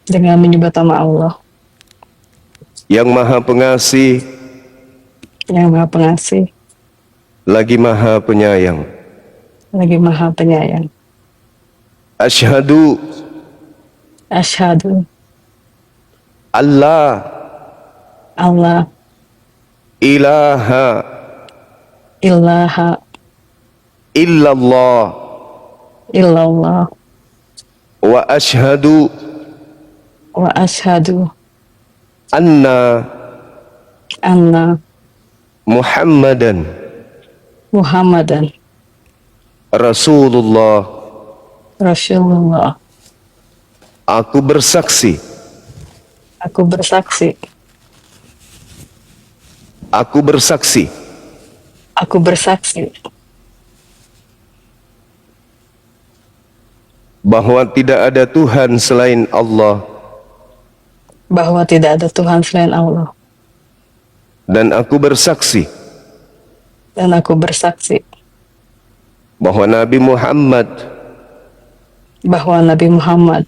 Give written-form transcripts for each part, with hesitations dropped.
dengan menyebut nama Allah yang Maha Pengasih yang Maha Pengasih lagi Maha Penyayang. lagi Maha Penyayang. Asyhadu Asyhadu Allah Allah ilaha ilaha illallah illallah wa asyhadu wa asyhadu anna anna Muhammadan Muhammadan Rasulullah. Rasulullah. Aku bersaksi, Aku bersaksi, aku bersaksi aku bersaksi bahwa tidak ada Tuhan selain Allah, bahwa tidak ada Tuhan selain Allah, dan aku bersaksi dan aku bersaksi bahwa Nabi Muhammad bahwa Nabi Muhammad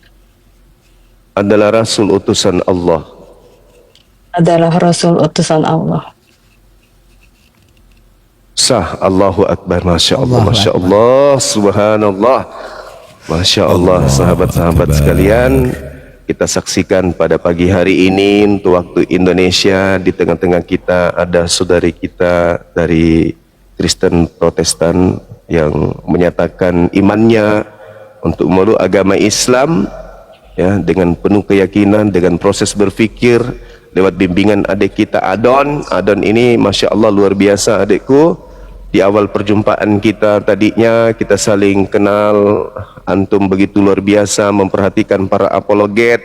adalah Rasul utusan Allah. adalah Rasul utusan Allah. Sah. Allahu Akbar. Masya Allah, Allahu Masya Akbar. Allah, Subhanallah. Masya Allah, sahabat-sahabat sekalian, kita saksikan pada pagi hari ini untuk waktu Indonesia, di tengah-tengah kita ada saudari kita dari Kristen Protestan yang menyatakan imannya untuk memeluk agama Islam, ya, dengan penuh keyakinan, dengan proses berfikir lewat bimbingan adik kita Adon. Adon ini Masya Allah luar biasa adikku. Di awal perjumpaan kita tadinya kita saling kenal, antum begitu luar biasa memperhatikan para apologet,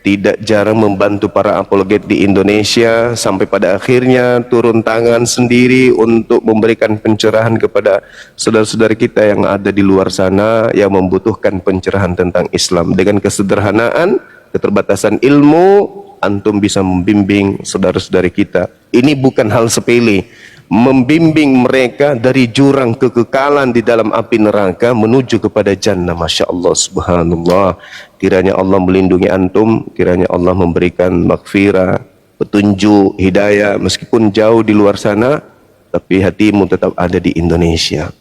tidak jarang membantu para apologet di Indonesia, sampai pada akhirnya turun tangan sendiri untuk memberikan pencerahan kepada saudara-saudara kita yang ada di luar sana yang membutuhkan pencerahan tentang Islam. Dengan kesederhanaan, keterbatasan ilmu, antum bisa membimbing saudara-saudari kita. Ini bukan hal sepele, membimbing mereka dari jurang kekekalan di dalam api neraka menuju kepada jannah. Masya Allah, subhanallah. Kiranya Allah melindungi antum, kiranya Allah memberikan maghfirah, petunjuk, hidayah, meskipun jauh di luar sana, tapi hatimu tetap ada di Indonesia.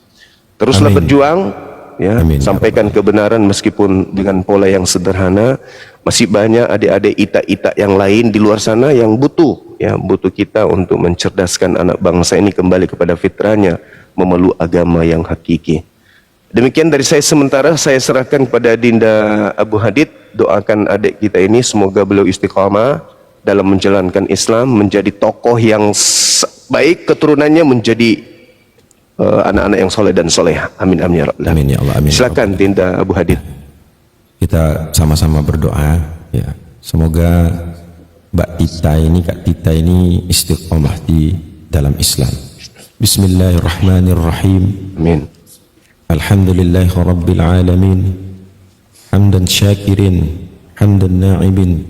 Teruslah berjuang, ya, Amin. sampaikan kebenaran meskipun dengan pola yang sederhana. Masih banyak adik-adik ita-ita yang lain di luar sana yang butuh, ya, butuh kita untuk mencerdaskan anak bangsa ini kembali kepada fitrahnya, memeluk agama yang hakiki. Demikian dari saya sementara, saya serahkan kepada Dinda Abu Hadid. Doakan adik kita ini semoga beliau istiqamah dalam menjalankan Islam, menjadi tokoh yang baik, keturunannya menjadi anak-anak yang soleh dan soleha. Amin amin ya rabbal alamin. Amin ya Allah. Amin. Silakan Dinda Abu Hadid. Kita sama-sama berdoa, ya, semoga Mbak Tita ini, Kak Tita ini istiqomah di dalam Islam. Bismillahirrahmanirrahim. Amin. Alhamdulillahi Rabbil Alamin. Hamdan syakirin, hamdan na'ibin,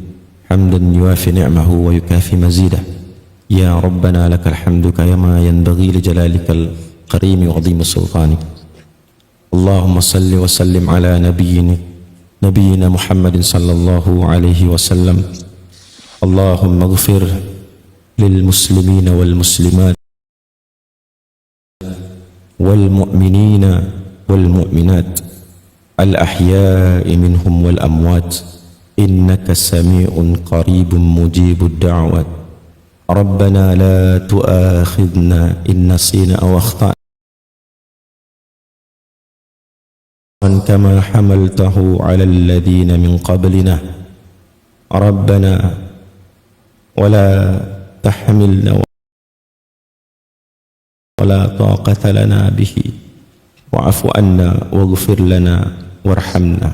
hamdan yuafi ni'mahu wa yukafi mazidah. Ya Rabbana lakal hamdu kama yanbaghi li jalalikal karimi wa azimi sultanik. Allahumma salli wa sallim ala نبينا محمد صلى الله عليه وسلم. اللهم اغفر للمسلمين والمسلمات والمؤمنين والمؤمنات الأحياء منهم والأموات إنك سميع قريب مجيب الدعوات. ربنا لا تؤاخذنا إن نسينا أو أخطأنا كما حملته على الذين من قبلنا. ربنا ولا تحملنا ولا طاقة لنا به واعف عنا واغفر لنا وارحمنا.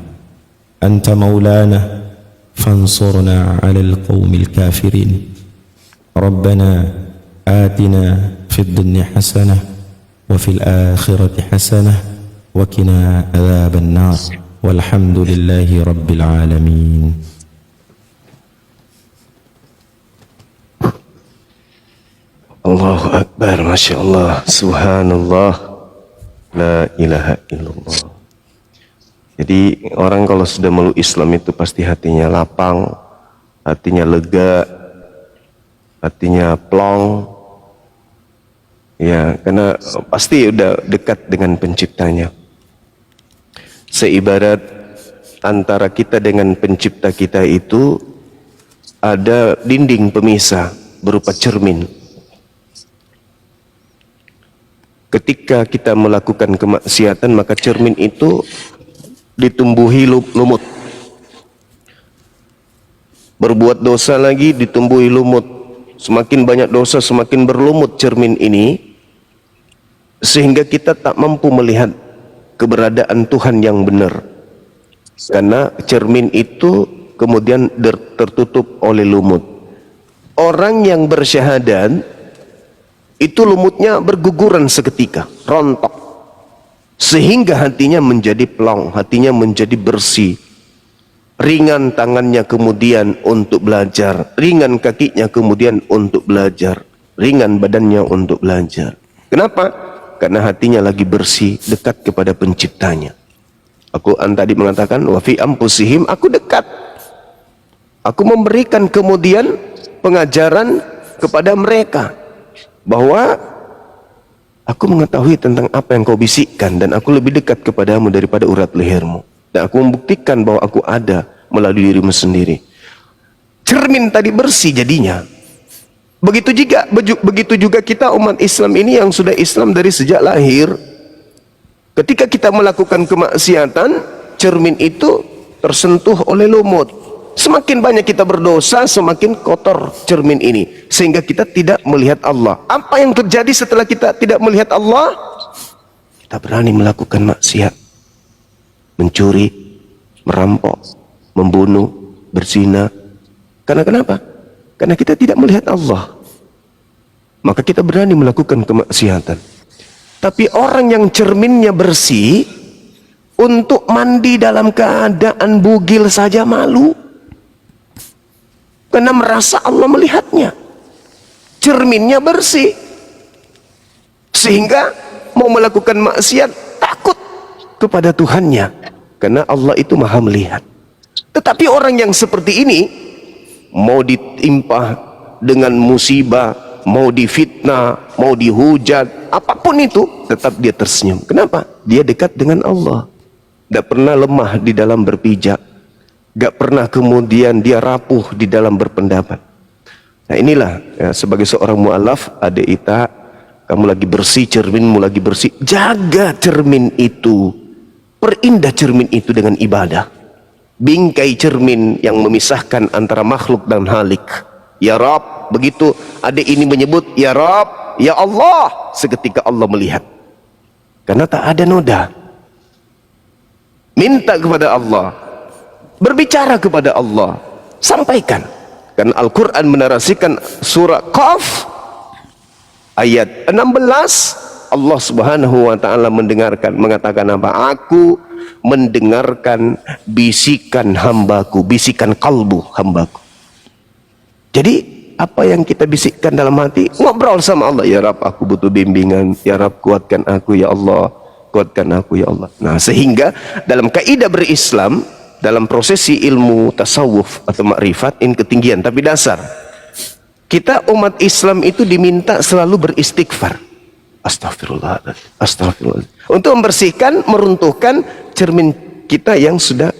أنت مولانا فانصرنا على القوم الكافرين. ربنا آتنا في الدنيا حسنة وفي الآخرة حسنة وقنا عذاب النار والحمد لله رب العالمين. Allahu Akbar, Masya Allah, Subhanallah, La ilaha illallah. Jadi orang kalau sudah meluk Islam itu pasti hatinya lapang, hatinya lega, hatinya plong. Ya, karena pasti udah dekat dengan penciptanya. Seibarat antara kita dengan pencipta kita itu ada dinding pemisah berupa cermin. Ketika kita melakukan kemaksiatan, maka cermin itu ditumbuhi lumut. Berbuat dosa lagi ditumbuhi lumut. Semakin banyak dosa, semakin berlumut cermin ini, sehingga kita tak mampu melihat keberadaan Tuhan yang benar. Karena cermin itu kemudian tertutup oleh lumut. Orang yang bersyahadat itu lumutnya berguguran seketika, rontok. Sehingga hatinya menjadi plong, hatinya menjadi bersih. Ringan tangannya kemudian untuk belajar, ringan kakinya kemudian untuk belajar, ringan badannya untuk belajar. Kenapa? Karena hatinya lagi bersih, dekat kepada penciptanya. Al-Quran tadi mengatakan, wa fi anfusihim, aku dekat. Aku memberikan kemudian pengajaran kepada mereka bahwa aku mengetahui tentang apa yang kau bisikkan, dan aku lebih dekat kepadamu daripada urat lehermu. Dan aku membuktikan bahwa aku ada melalui dirimu sendiri. Cermin tadi bersih jadinya. Begitu juga kita umat Islam ini yang sudah Islam dari sejak lahir. Ketika kita melakukan kemaksiatan, cermin itu tersentuh oleh lumut. Semakin banyak kita berdosa, semakin kotor cermin ini, sehingga kita tidak melihat Allah. Apa yang terjadi setelah kita tidak melihat Allah? Kita berani melakukan maksiat. Mencuri, merampok, membunuh, berzina. Karena kenapa? Karena kita tidak melihat Allah. Maka kita berani melakukan kemaksiatan. Tapi orang yang cerminnya bersih, untuk mandi dalam keadaan bugil saja malu. Karena merasa Allah melihatnya. Cerminnya bersih. Sehingga mau melakukan maksiat takut kepada Tuhannya. Karena Allah itu maha melihat. Tetapi orang yang seperti ini, mau ditimpa dengan musibah, mau difitnah, mau dihujat, apapun itu, tetap dia tersenyum. Kenapa? Dia dekat dengan Allah. Tidak pernah lemah di dalam berpijak. Gak pernah kemudian dia rapuh di dalam berpendapat. Nah inilah ya, sebagai seorang mu'alaf, adik Ita, kamu lagi bersih, cerminmu lagi bersih, jaga cermin itu. Perindah cermin itu dengan ibadah. Bingkai cermin yang memisahkan antara makhluk dan halik. Ya Rabb, begitu adik ini menyebut ya Rabb, ya Allah, seketika Allah melihat. Karena tak ada noda. Minta kepada Allah, berbicara kepada Allah, sampaikan. Karena Al-Quran menarasikan surah Qaf ayat 16, Allah subhanahu wa ta'ala mengatakan apa? Aku mendengarkan bisikan hambaku, bisikan kalbu hambaku. Jadi apa yang kita bisikkan dalam hati, ngobrol sama Allah. Ya Rabb, aku butuh bimbingan. Ya Rabb, kuatkan aku ya Allah, kuatkan aku ya Allah. Nah sehingga dalam kaidah berislam, dalam prosesi ilmu tasawuf atau makrifat, ini ketinggian tapi dasar, kita umat Islam itu diminta selalu beristighfar. Astagfirullahaladzim, astagfirullahaladzim. Untuk membersihkan, meruntuhkan cermin kita yang sudah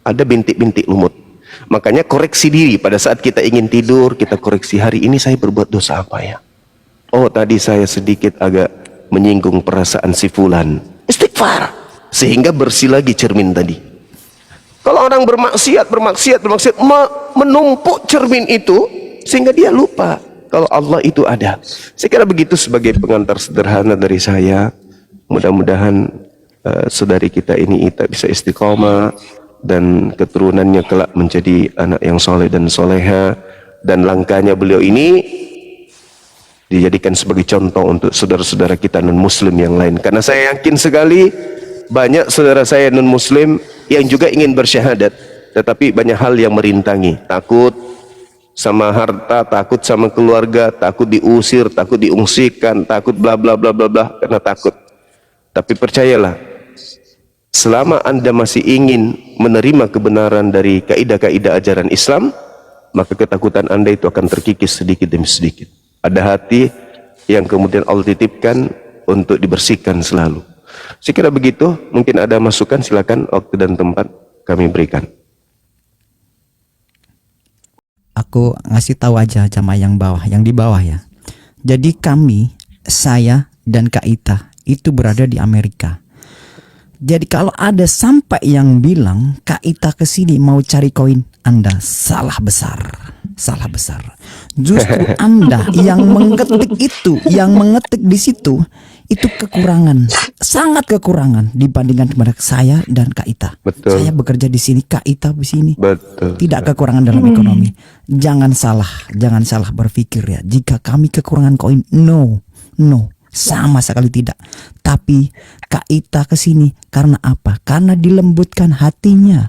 ada bintik-bintik lumut. Makanya koreksi diri pada saat kita ingin tidur, kita koreksi, hari ini saya berbuat dosa apa ya? Oh tadi saya sedikit agak menyinggung perasaan si fulan. Istighfar. Sehingga bersih lagi cermin tadi. Kalau orang bermaksiat, menumpuk cermin itu, sehingga dia lupa kalau Allah itu ada. Saya kira begitu sebagai pengantar sederhana dari saya. Mudah-mudahan saudari kita ini Ita bisa istiqomah dan keturunannya kelak menjadi anak yang soleh dan soleha, dan langkahnya beliau ini dijadikan sebagai contoh untuk saudara-saudara kita non muslim yang lain. Karena saya yakin sekali banyak saudara saya non muslim yang juga ingin bersyahadat, tetapi banyak hal yang merintangi. Takut sama harta, takut sama keluarga, takut diusir, takut diungsikan, takut bla bla bla bla bla, karena takut. Tapi percayalah, selama Anda masih ingin menerima kebenaran dari kaidah-kaidah ajaran Islam, maka ketakutan Anda itu akan terkikis sedikit demi sedikit. Ada hati yang kemudian Allah titipkan untuk dibersihkan selalu. Saya kira begitu. Mungkin ada masukan, silakan, waktu dan tempat kami berikan. Aku ngasih tahu aja jamaah yang di bawah ya. Jadi kami, saya dan Kak Ita itu berada di Amerika. Jadi kalau ada sampai yang bilang Kak Ita kesini mau cari koin, Anda salah besar. Salah besar. Justru Anda yang mengetik di situ itu kekurangan, sangat kekurangan dibandingkan kepada saya dan Kak Ita. Betul. Saya bekerja di sini, Kak Ita di sini. Betul. Tidak kekurangan dalam ekonomi. Jangan salah berpikir ya. Jika kami kekurangan koin, no, sama sekali tidak. Tapi Kak Ita kesini karena apa? Karena dilembutkan hatinya,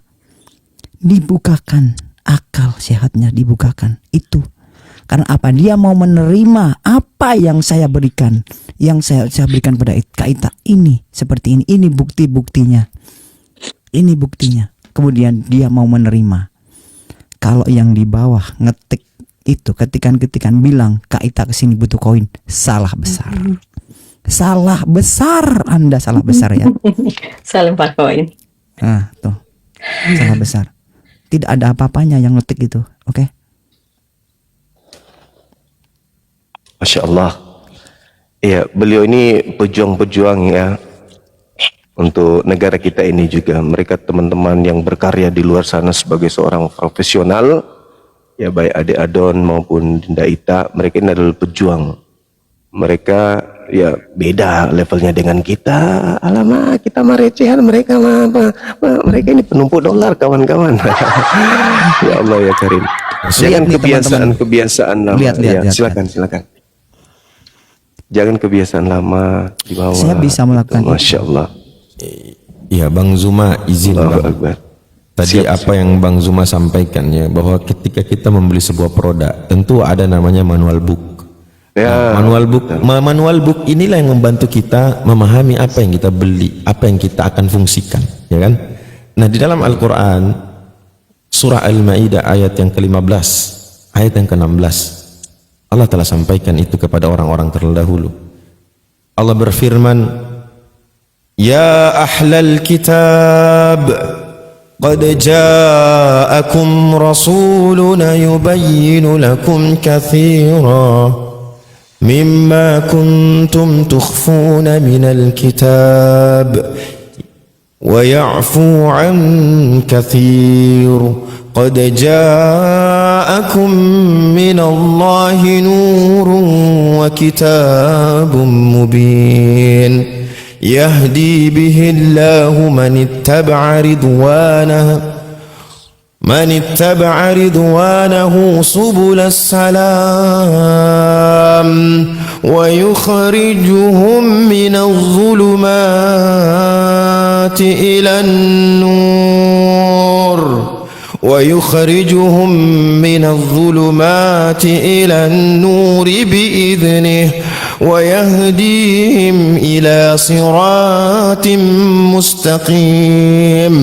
dibukakan akal sehatnya, dibukakan itu. Karena apa? Dia mau menerima apa yang saya berikan, yang saya berikan pada Kak Ita. Ini seperti ini. Ini bukti-buktinya. Ini buktinya. Kemudian dia mau menerima. Kalau yang di bawah ngetik itu ketikan bilang Kak Ita kesini butuh koin, salah besar. Salah besar, Anda salah besar ya. Saling Pak koin. Nah, tuh. Salah besar. Tidak ada apa-apanya yang ngetik itu, oke? Masya Allah. Ya, beliau ini pejuang-pejuang ya untuk negara kita ini juga. Mereka teman-teman yang berkarya di luar sana sebagai seorang profesional, ya baik adik Adon maupun Dinda Ita, mereka ini adalah pejuang. Mereka ya beda levelnya dengan kita. Alamak, kita mah recehan, mereka mah mereka ini penumpuk dolar kawan-kawan. Ya Allah ya Karim. Jangan kebiasaan lama. Lihat. Silakan. Jangan kebiasaan lama dibawa. Saya bisa melakukan itu. Masya Allah. Ya Bang Zuma, izin Allahu Bang. Akbar. Tadi Siap. apa yang Bang Zuma sampaikan ya, bahwa ketika kita membeli sebuah produk tentu ada namanya manual book. Ya, Manual book inilah yang membantu kita memahami apa yang kita beli, apa yang kita akan fungsikan, ya kan? Nah, di dalam Al-Qur'an surah Al-Maidah ayat yang ke-15, ayat yang ke-16, Allah telah sampaikan itu kepada orang-orang terdahulu. Allah berfirman, "Ya ahlal kitab, qad ja'akum rasuluna yubayyinu lakum katsira مما كنتم تخفون من الكتاب ويعفو عن كثير قد جاءكم من الله نور وكتاب مبين يهدي به الله من اتبع رضوانه سبل السلام ويخرجهم من الظلمات إلى النور بإذنه ويهديهم إلى صراط مستقيم.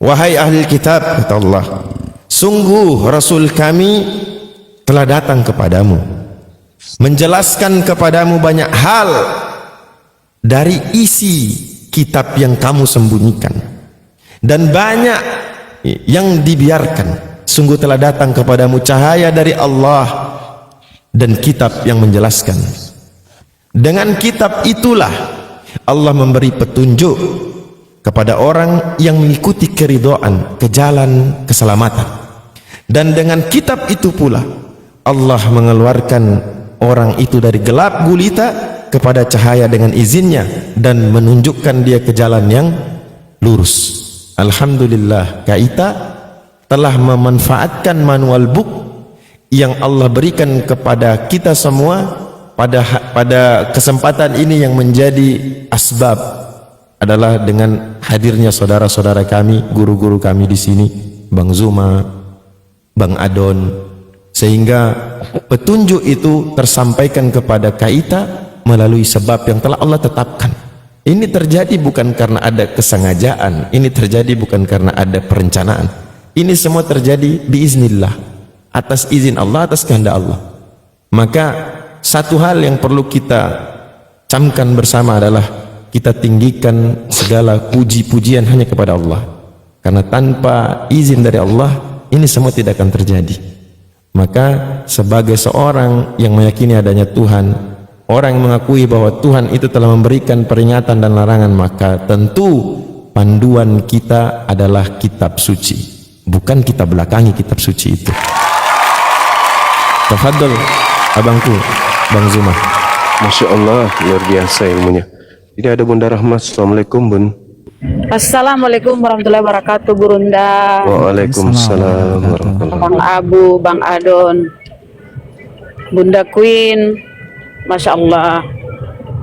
Wahai ahli kitab, kata Allah, sungguh Rasul kami telah datang kepadamu, menjelaskan kepadamu banyak hal dari isi kitab yang kamu sembunyikan, dan banyak yang dibiarkan. Sungguh telah datang kepadamu cahaya dari Allah dan kitab yang menjelaskan. Dengan kitab itulah Allah memberi petunjuk kepada orang yang mengikuti keridhaan ke jalan keselamatan, dan dengan kitab itu pula Allah mengeluarkan orang itu dari gelap gulita kepada cahaya dengan izinnya dan menunjukkan dia ke jalan yang lurus. Alhamdulillah, Kak Ita telah memanfaatkan manual book yang Allah berikan kepada kita semua pada kesempatan ini, yang menjadi asbab adalah dengan hadirnya saudara-saudara kami, guru-guru kami di sini, Bang Zuma, Bang Adon, sehingga petunjuk itu tersampaikan kepada Kak Ita melalui sebab yang telah Allah tetapkan. Ini terjadi bukan karena ada kesengajaan, ini terjadi bukan karena ada perencanaan. Ini semua terjadi biiznillah, atas izin Allah, atas kehendak Allah. Maka satu hal yang perlu kita camkan bersama adalah kita tinggikan segala puji-pujian hanya kepada Allah. Karena tanpa izin dari Allah, ini semua tidak akan terjadi. Maka sebagai seorang yang meyakini adanya Tuhan, orang yang mengakui bahwa Tuhan itu telah memberikan peringatan dan larangan, maka tentu panduan kita adalah kitab suci, bukan kita belakangi kitab suci itu. Tafadhol abangku, Bang Zuma. Masya Allah, luar biasa ilmunya. Ini ada Bunda Rahmat. Assalamualaikum Bun. Assalamualaikum warahmatullahi wabarakatuh, Gurunda. Waalaikumsalam warahmatullahi Bang Abu, Bang Adon, Bunda Queen, Masya Allah.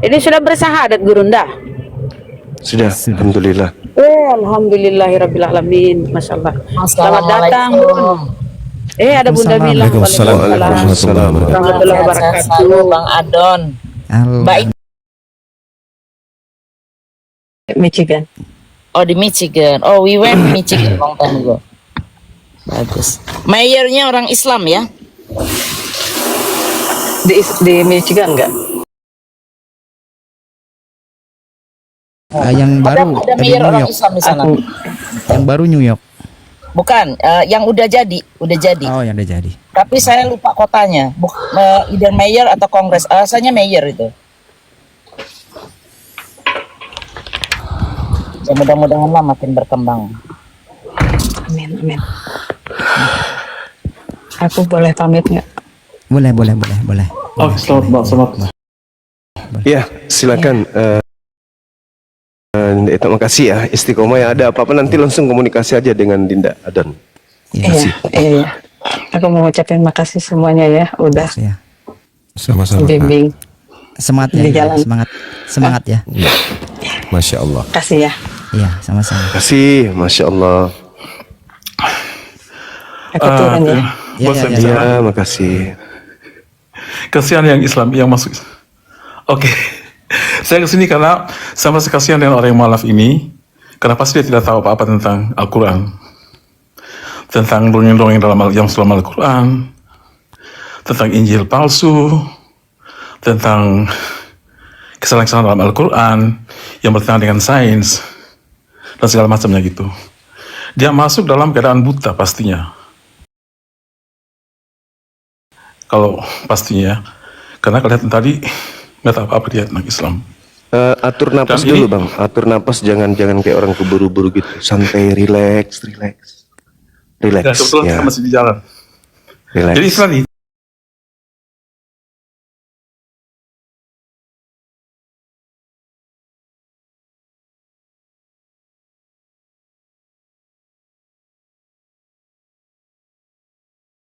Ini sudah bersahadat, Gurunda? Sudah, alhamdulillah. Alhamdulillahirrabbilalamin, Masya Allah. Selamat datang, Bun. Ada Bunda bilang. Waalaikumsalam Warahmatullahi wabarakatuh. Bang Adon. Baik. Michigan. Oh, di Michigan. Oh, we went to Michigan long time ago. Bagus. Mayornya orang Islam ya? Di Michigan enggak? Yang baru Ada di mayor New orang York. Islam di sana. Yang baru New York. Bukan, yang udah jadi. Oh, yang udah jadi. Tapi saya lupa kotanya. Either mayor atau kongres. Rasanya mayor itu. Ya, mudah-mudahan lah makin berkembang. Amin, amin. Aku boleh pamit nggak? Boleh. Oh, selamat. Ya, silakan. Terima kasih ya, istiqomah ya. Ada apa-apa nanti langsung komunikasi aja dengan Dinda Adon. Iya. Aku mau ucapin makasih semuanya ya, udah Ya. Sama-sama. bimbing. Semangat Di ya, jalan. semangat ya. Masya Allah. Kasih ya. Iya, sama-sama. Terima kasih, Masya Allah. Aku turun ya. Bosan Ya. Ya, makasih. Kasihan yang Islam yang masuk. Oke. Saya kesini karena saya merasa kasihan dengan orang yang mualaf ini, karena pasti dia tidak tahu apa-apa tentang Al-Quran, tentang dongeng-dongeng yang dalam Al-Quran, tentang Injil palsu, tentang kesalahan-kesalahan dalam Al-Quran yang bertentangan dengan sains dan segala macamnya gitu. Dia masuk dalam keadaan buta pastinya. Kalau pastinya, karena kelihatan tadi nggak tahu apa dia tentang Islam. Atur napas Dan dulu ini- Bang. Atur napas, jangan kayak orang keburu-buru gitu. Santai, relax. Ya, Relax. kebetulan Ya, kita masih di jalan. relax. Jadi Islam ini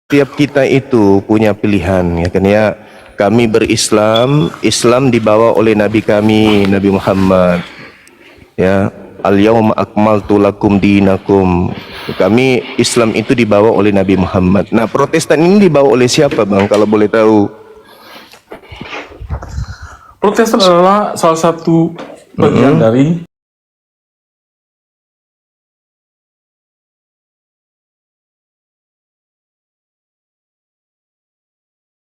Tiap kita itu punya pilihan ya kan ya. Kami berislam, Islam dibawa oleh Nabi kami, Nabi Muhammad. Ya, al-yauma akmaltu lakum dinakum. Kami Islam itu dibawa oleh Nabi Muhammad. Nah, Protestan ini dibawa oleh siapa, Bang? Kalau boleh tahu. Protestan adalah salah satu bagian dari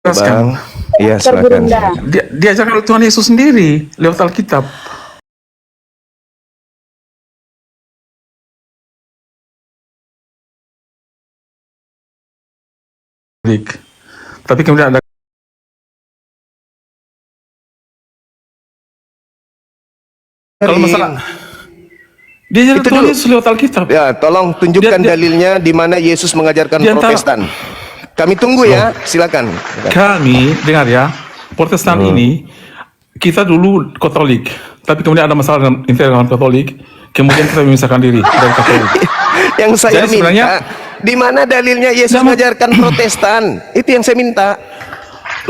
Bang. Iya, silakan. Gurunda. diajarkan oleh Tuhan Yesus sendiri lewat Alkitab. Tapi kemudian ada kalau masalah dia jadi Itu Tuhan dulu. Yesus lewat Alkitab. Ya, tolong tunjukkan Dia- dalilnya di mana Yesus mengajarkan Di antara- Protestan. Kami tunggu ya, silakan. Kami dengar ya, Protestan ini kita dulu Katolik, tapi kemudian ada masalah dengan Katolik, kemudian kita memisahkan diri dari Katolik. Yang saya Jadi sebenarnya- minta, di mana dalilnya Yesus Nggak, mengajarkan Protestan? Itu yang saya minta.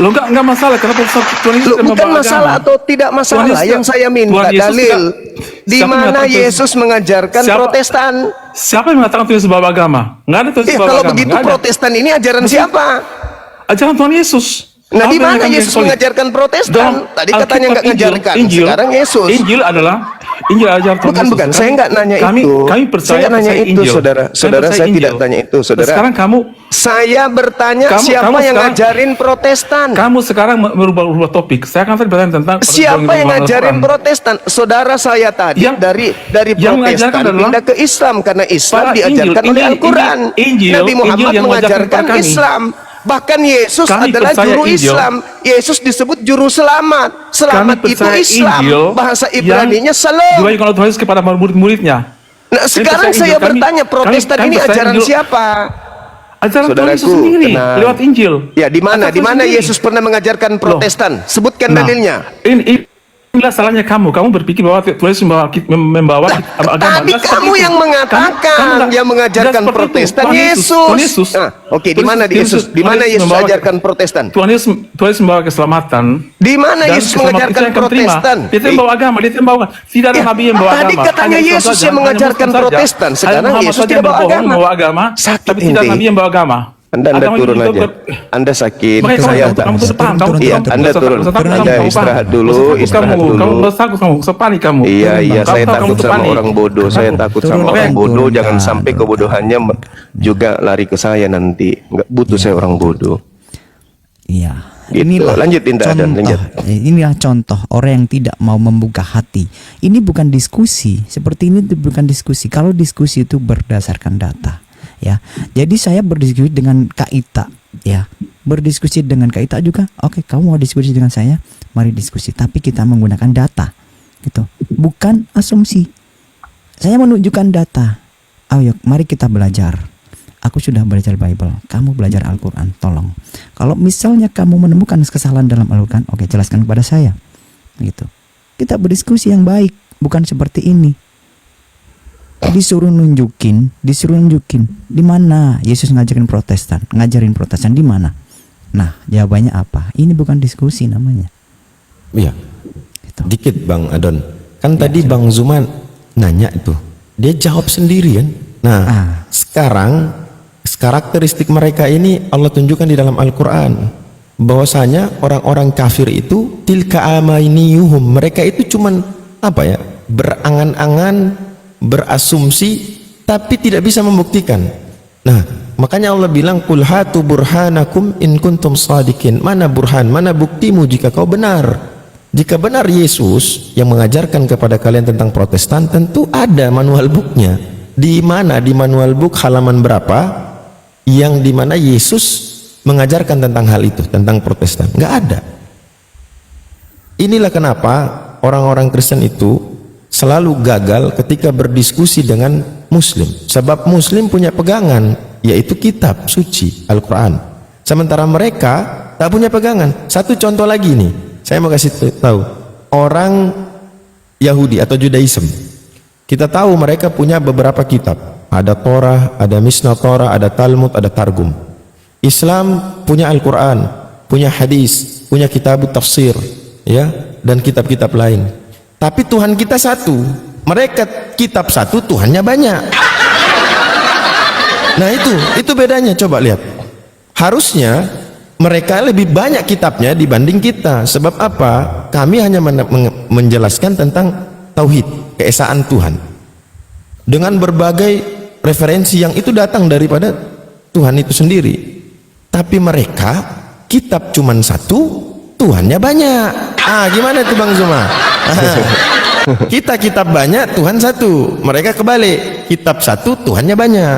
Lo enggak masalah karena Tuhan Yesus Loh, kan bukan membawa masalah agama. atau tidak masalah. Tuhan Yesus- Yang saya minta Tuhan Yesus dalil tidak- di siapa mana mengatakan Tuhan- Yesus mengajarkan Siapa- Protestan. Siapa yang mengatakan Tuhan Yesus bawa agama? Enggak ada Tuhan Yesus bawa Kalau agama. begitu Nggak ada. Protestan ini ajaran siapa? Ajaran Tuhan Yesus. Nah, di Apa yang mana kami Yesus Katolik? mengajarkan Protestan? Dalam Tadi katanya Alkitab nggak ngajarkan. Sekarang Yesus. Injil adalah ajaran Tuhan Bukan, Yesus. bukan. Saya nggak nanya kami, itu. Kami percaya, Saya nggak nanya percaya itu, Injil. saudara. Kami Saudara, percaya saya Injil. tidak tanya itu, saudara. Sekarang kamu Saya bertanya siapa yang ngajarin Protestan? Kamu sekarang merubah topik. Saya kan tadi bertanya tentang Siapa yang ngajarin Protestan? Saudara saya tadi dari yang mengajarkan Protestan adalah pindah ke Islam karena Islam para diajarkan Injil, oleh Al-Quran. Injil Nabi Muhammad yang mengajarkan mengajarkan kepada kami. Islam. Bahkan Yesus Kami adalah percaya juru Injil. Islam. Yesus disebut juru selamat. Selamat Kami itu percaya Islam. Injil Bahasa yang Ibraninya salam. diwahyukan oleh Tuhan Yesus kepada murid-muridnya. Nah, sekarang percaya saya Injil. bertanya, Protestan kami ini percaya ajaran Injil. siapa? Ajaran Tuhan Yesus Saudaraku, sendiri tenang. lewat Injil. Ya, di mana? Ajaran Di mana sendiri. Yesus pernah mengajarkan Protestan? Sebutkan Nah, dalilnya. Inilah salahnya kamu. Kamu berpikir bahwa Tuhan Yesus membawa agama. Tadi kamu yang mengatakan yang mengajarkan Protestan Yesus. Nah, oke, di mana Yesus? Di mana Yesus ajarkan Protestan? Tuhan Yesus membawa keselamatan. Di mana Dan Yesus keselamatan mengajarkan itu yang kami terima. Protestan? Dia yang membawa agama, dia yang membawa. Tidak ada Ya, nabi yang membawa agama. tadi katanya Hanya Islam Yesus saja, yang hanya mengajarkan Muslim saja. Protestan. Hanya Sekarang Muhammad Yesus saja tidak yang bawa berbohong, agama. membawa agama, Sakit tapi tidak inti. nabi yang membawa agama. Anda Agama itu turun juga aja. Anda sakit. Makanya Saya kamu tuh paham, Iya, Anda turun. Anda istirahat dulu, istirahat Kamu dulu. takut kamu, sepanik kamu. Iya, iya, Kamu saya tahu takut tuh sama panik. orang bodoh. Saya takut sama Turun, orang turun, bodoh. turun, Jangan turun. sampai kebodohannya juga lari ke saya nanti. Nggak butuh saya orang bodoh. Iya. Gitu. Lanjut, Dinda Adan, lanjut. Inilah contoh orang yang tidak mau membuka hati. Ini bukan diskusi. Seperti ini itu bukan diskusi. Kalau diskusi itu berdasarkan data, ya. Jadi saya berdiskusi dengan Kak Ita, ya. Berdiskusi dengan Kak Ita juga. Oke, kamu mau diskusi dengan saya? Mari diskusi. Tapi kita menggunakan data, gitu. Bukan asumsi. Saya menunjukkan data. Ayo, mari kita belajar. Aku sudah belajar Bible, kamu belajar Al-Quran, tolong. Kalau misalnya kamu menemukan kesalahan dalam Al-Quran, oke, jelaskan kepada saya. Gitu. Kita berdiskusi yang baik, bukan seperti ini. Disuruh nunjukin di mana Yesus ngajarin Protestan di mana? Nah, jawabannya apa? Ini bukan diskusi namanya. Iya. Gitu. Dikit Bang Adon. Kan tadi Bang Zuman nanya itu. Dia jawab sendiri kan. Nah, sekarang karakteristik mereka ini Allah tunjukkan di dalam Al-Quran. Bahwasanya orang-orang kafir itu tilka amainiyuhum. Mereka itu cuman apa ya? Berangan-angan, berasumsi, tapi tidak bisa membuktikan. Nah, makanya Allah bilang qul hatu burhanakum in kuntum shadiqin. Mana burhan, mana buktimu jika kau benar. Jika benar Yesus yang mengajarkan kepada kalian tentang Protestan, tentu ada manual booknya. Di mana di manual book halaman berapa yang dimana Yesus mengajarkan tentang hal itu, tentang Protestan? Nggak ada. Inilah kenapa orang-orang Kristen itu selalu gagal ketika berdiskusi dengan Muslim. Sebab Muslim punya pegangan, yaitu kitab suci Al-Quran. Sementara mereka tak punya pegangan. Satu contoh lagi nih, saya mau kasih tahu. Orang Yahudi atau Judaism, kita tahu mereka punya beberapa kitab. Ada Torah, ada Mishnah Torah, ada Talmud, ada Targum. Islam punya Al-Quran, punya hadis, punya kitab tafsir, ya, dan kitab-kitab lain. Tapi Tuhan kita satu, mereka kitab satu, Tuhannya banyak. Nah itu bedanya, coba lihat. Harusnya mereka lebih banyak kitabnya dibanding kita. Sebab apa? Kami hanya menjelaskan tentang tauhid, keesaan Tuhan, dengan berbagai referensi yang itu datang daripada Tuhan itu sendiri. Tapi mereka kitab cuman satu, Tuhannya banyak. Gimana tuh Bang Zuma? Kita kitab banyak, Tuhan satu. Mereka kebalik, kitab satu, Tuhannya banyak.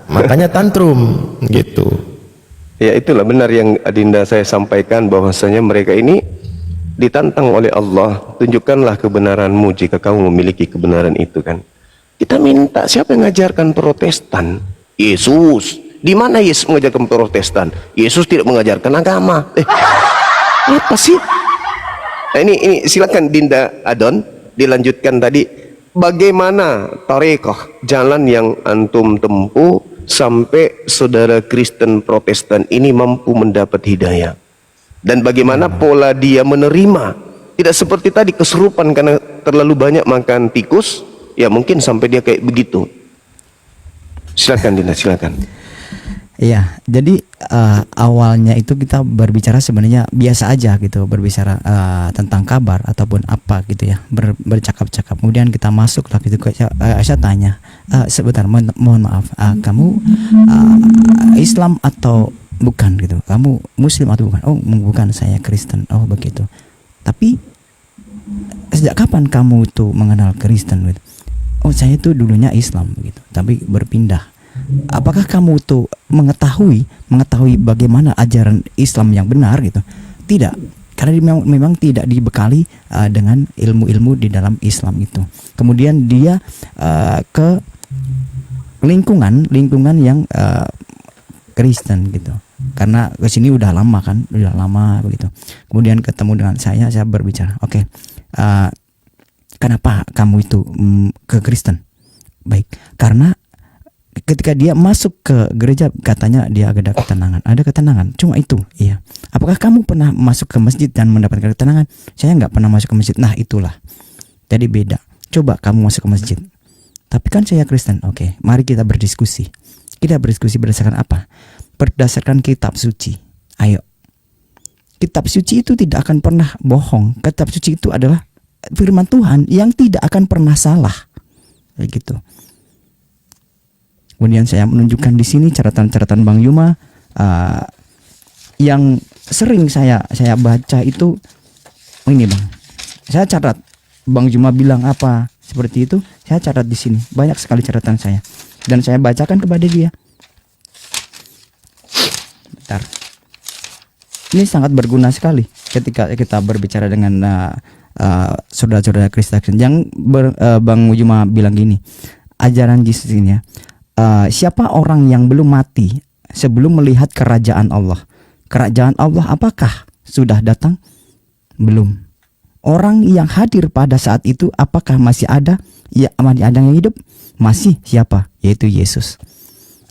Makanya tantrum gitu. Ya, itulah benar yang Adinda saya sampaikan, bahwasanya mereka ini ditantang oleh Allah. Tunjukkanlah kebenaranmu jika kamu memiliki kebenaran itu kan. Kita minta, siapa yang mengajarkan Protestan? Yesus. Di mana Yesus mengajarkan Protestan? Yesus tidak mengajarkan agama. Apa sih? Nah, ini silakan Dinda Adon dilanjutkan tadi. Bagaimana tarekat jalan yang antum tempuh sampai saudara Kristen Protestan ini mampu mendapat hidayah? Dan bagaimana pola dia menerima? Tidak seperti tadi kesurupan karena terlalu banyak makan tikus. Ya mungkin sampai dia kayak begitu. Silakan Dinda, silakan. Iya, jadi awalnya itu kita berbicara sebenarnya biasa aja gitu, berbicara tentang kabar ataupun apa gitu ya, bercakap-cakap. Kemudian kita masuk lah gitu, saya tanya, sebentar, mohon maaf, kamu Islam atau bukan gitu? Kamu Muslim atau bukan? Oh, bukan, saya Kristen. Oh, begitu. Tapi sejak kapan kamu tuh mengenal Kristen gitu? Oh, saya tuh dulunya Islam begitu, tapi berpindah. Apakah kamu tuh mengetahui bagaimana ajaran Islam yang benar gitu? Tidak, karena dia memang tidak dibekali dengan ilmu-ilmu di dalam Islam itu. Kemudian dia ke lingkungan yang Kristen gitu. Karena kesini udah lama begitu. Kemudian ketemu dengan saya berbicara, oke, kenapa kamu itu ke Kristen? Baik, karena ketika dia masuk ke gereja katanya dia ada ketenangan, cuma itu. Iya. Apakah kamu pernah masuk ke masjid dan mendapatkan ketenangan? Saya nggak pernah masuk ke masjid. Nah, itulah, jadi beda. Coba kamu masuk ke masjid, tapi kan saya Kristen. Oke, mari kita berdiskusi. Kita berdiskusi berdasarkan apa? Berdasarkan kitab suci. Ayo, kitab suci itu tidak akan pernah bohong. Kitab suci itu adalah firman Tuhan yang tidak akan pernah salah, begitu. Kemudian saya menunjukkan di sini catatan Bang Yuma yang sering saya baca itu. Ini Bang, saya catat Bang Yuma bilang apa seperti itu, saya catat di sini. Banyak sekali catatan saya dan saya bacakan kepada dia. Bentar. Ini sangat berguna sekali ketika kita berbicara dengan saudara-saudara Kristen. Yang Bang Yuma bilang gini, ajaran Yesus ini ya. Siapa orang yang belum mati sebelum melihat kerajaan Allah? Kerajaan Allah apakah sudah datang? Belum. Orang yang hadir pada saat itu apakah masih ada? Ya, masih ada yang hidup? Masih. Siapa? Yaitu Yesus.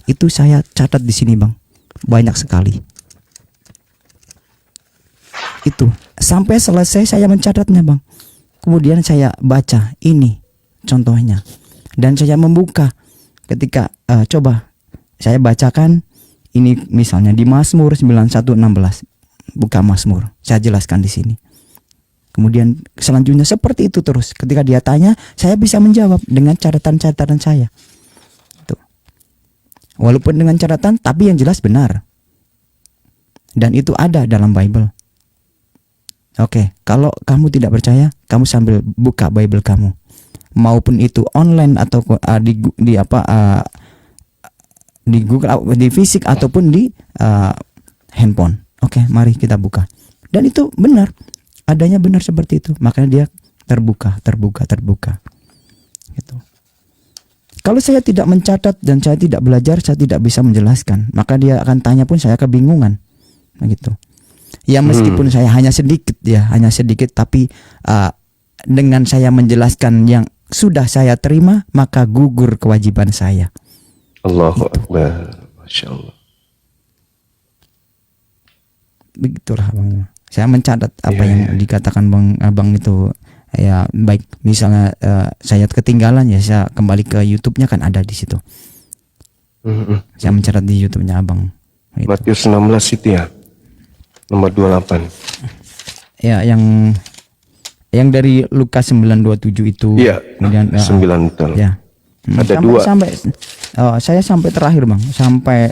Itu saya catat di sini Bang. Banyak sekali. Itu sampai selesai saya mencatatnya Bang. Kemudian saya baca ini contohnya dan saya membuka. Ketika coba saya bacakan ini misalnya di Mazmur 91:16. Buka Mazmur, saya jelaskan di sini. Kemudian selanjutnya seperti itu terus. Ketika dia tanya, saya bisa menjawab dengan catatan-catatan saya. Tuh. Walaupun dengan catatan, tapi yang jelas benar. Dan itu ada dalam Bible. Oke, kalau kamu tidak percaya, kamu sambil buka Bible kamu. Maupun itu online atau di Google, di fisik ataupun di handphone. Oke, mari kita buka. Dan itu benar, adanya benar seperti itu. Makanya dia terbuka. Gitu. Kalau saya tidak mencatat dan saya tidak belajar, saya tidak bisa menjelaskan. Maka dia akan tanya pun saya kebingungan. Begitu. Ya meskipun saya hanya sedikit, tapi dengan saya menjelaskan yang sudah saya terima, maka gugur kewajiban saya. Allahu Akbar. Masya Allah. Begitulah Bang. Saya mencatat apa yang dikatakan Abang itu. Ya baik, misalnya saya ketinggalan ya saya kembali ke YouTube-nya, kan ada di situ. Saya mencatat di YouTube-nya Abang. Gitu. Matius 16 itu ya. Nomor 28. Ya, yang dari Lukas 9:27 itu. Iya. Kemudian 9 betul. Ya. Ada dua. Saya sampai terakhir Bang, sampai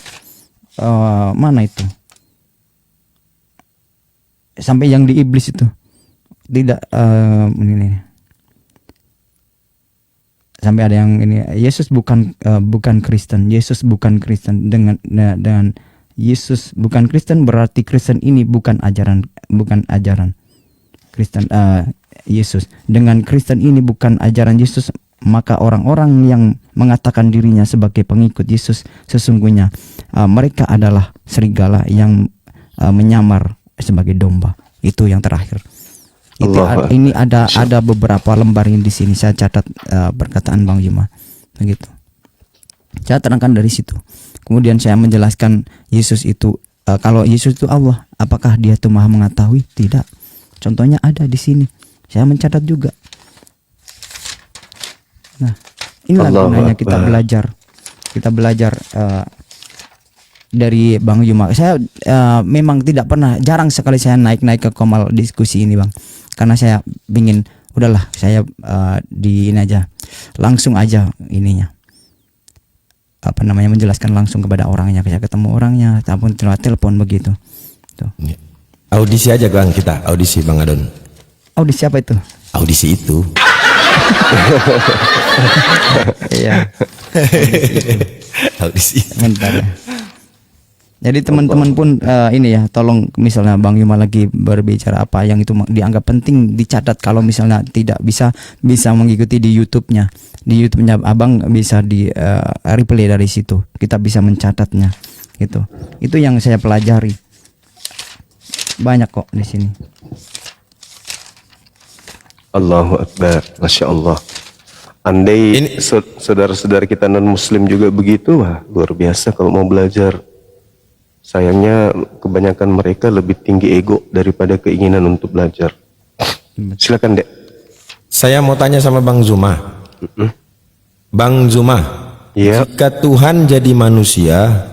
mana itu? Sampai yang di iblis itu. Tidak ini. Sampai ada yang ini, Yesus bukan Kristen. Yesus bukan Kristen dengan Yesus bukan Kristen berarti Kristen ini bukan ajaran Kristen Yesus. Dengan Kristen ini bukan ajaran Yesus, maka orang-orang yang mengatakan dirinya sebagai pengikut Yesus sesungguhnya mereka adalah serigala yang menyamar sebagai domba. Itu yang terakhir. Ini ada beberapa lembar yang di sini saya catat perkataan Bang Yuma. Begitu. Saya terangkan dari situ. Kemudian saya menjelaskan Yesus itu kalau Yesus itu Allah, apakah dia itu Maha mengetahui? Tidak. Contohnya ada di sini. Saya mencatat juga. Nah, inilah gunanya kita belajar. Kita belajar dari Bang Yuma. Saya memang tidak pernah, jarang sekali saya naik ke Komal diskusi ini Bang, karena saya ingin udahlah saya di ini aja, langsung aja ininya, apa namanya, menjelaskan langsung kepada orangnya, saya ketemu orangnya ataupun telepon begitu tuh. Audisi aja Bang, kita audisi Bang Adon. Audisi siapa itu? Audisi itu. Iya. Audisi. Bentar ya. Jadi teman-teman pun ini ya, tolong misalnya Bang Yuma lagi berbicara apa yang itu dianggap penting dicatat. Kalau misalnya tidak bisa mengikuti di YouTube-nya. Di YouTube-nya Abang bisa di replay dari situ. Kita bisa mencatatnya gitu. Itu yang saya pelajari. Banyak kok di sini. Allahu Akbar, Masya Allah. Andai saudara-saudara kita non-muslim juga begitu, wah luar biasa kalau mau belajar. Sayangnya kebanyakan mereka lebih tinggi ego daripada keinginan untuk belajar. Silakan Dek. Saya mau tanya sama Bang Zuma. Bang Zuma, Iya. jika Tuhan jadi manusia,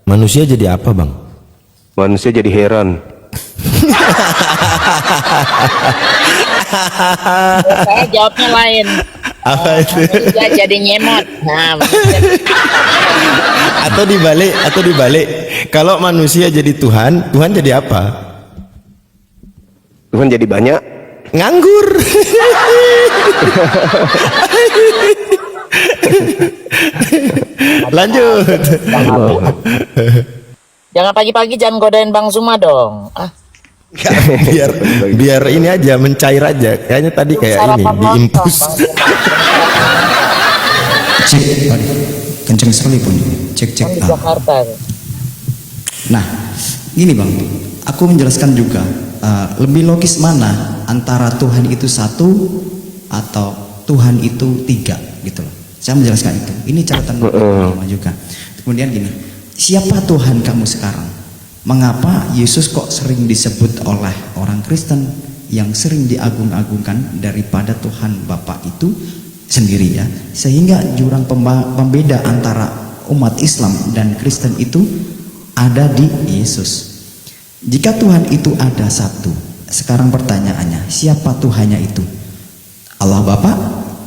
manusia jadi apa Bang? Manusia jadi heran. Saya jawabnya lain. Apa itu? Manusia jadi nyemot. Nah, Atau dibalik. Kalau manusia jadi Tuhan, Tuhan jadi apa? Tuhan jadi banyak. Nganggur. Lanjut. jangan pagi-pagi jangan godain Bang Zuma dong. biar ini aja mencair aja. Kayaknya tadi kayak ini Sarapan lontong, diimpus. Bang Zuma. Cek, aduh, kenceng sekali pun. Cek. Kan di Jakarta. Nah, gini Bang, aku menjelaskan juga lebih logis mana antara Tuhan itu satu atau Tuhan itu tiga gitu loh. Saya menjelaskan itu. Ini catatan juga. Kemudian gini, siapa Tuhan kamu sekarang? Mengapa Yesus kok sering disebut oleh orang Kristen yang sering diagung-agungkan daripada Tuhan Bapa itu sendiri ya? Sehingga jurang pembeda antara umat Islam dan Kristen itu ada di Yesus. Jika Tuhan itu ada satu, sekarang pertanyaannya, siapa Tuhannya itu? Allah Bapa,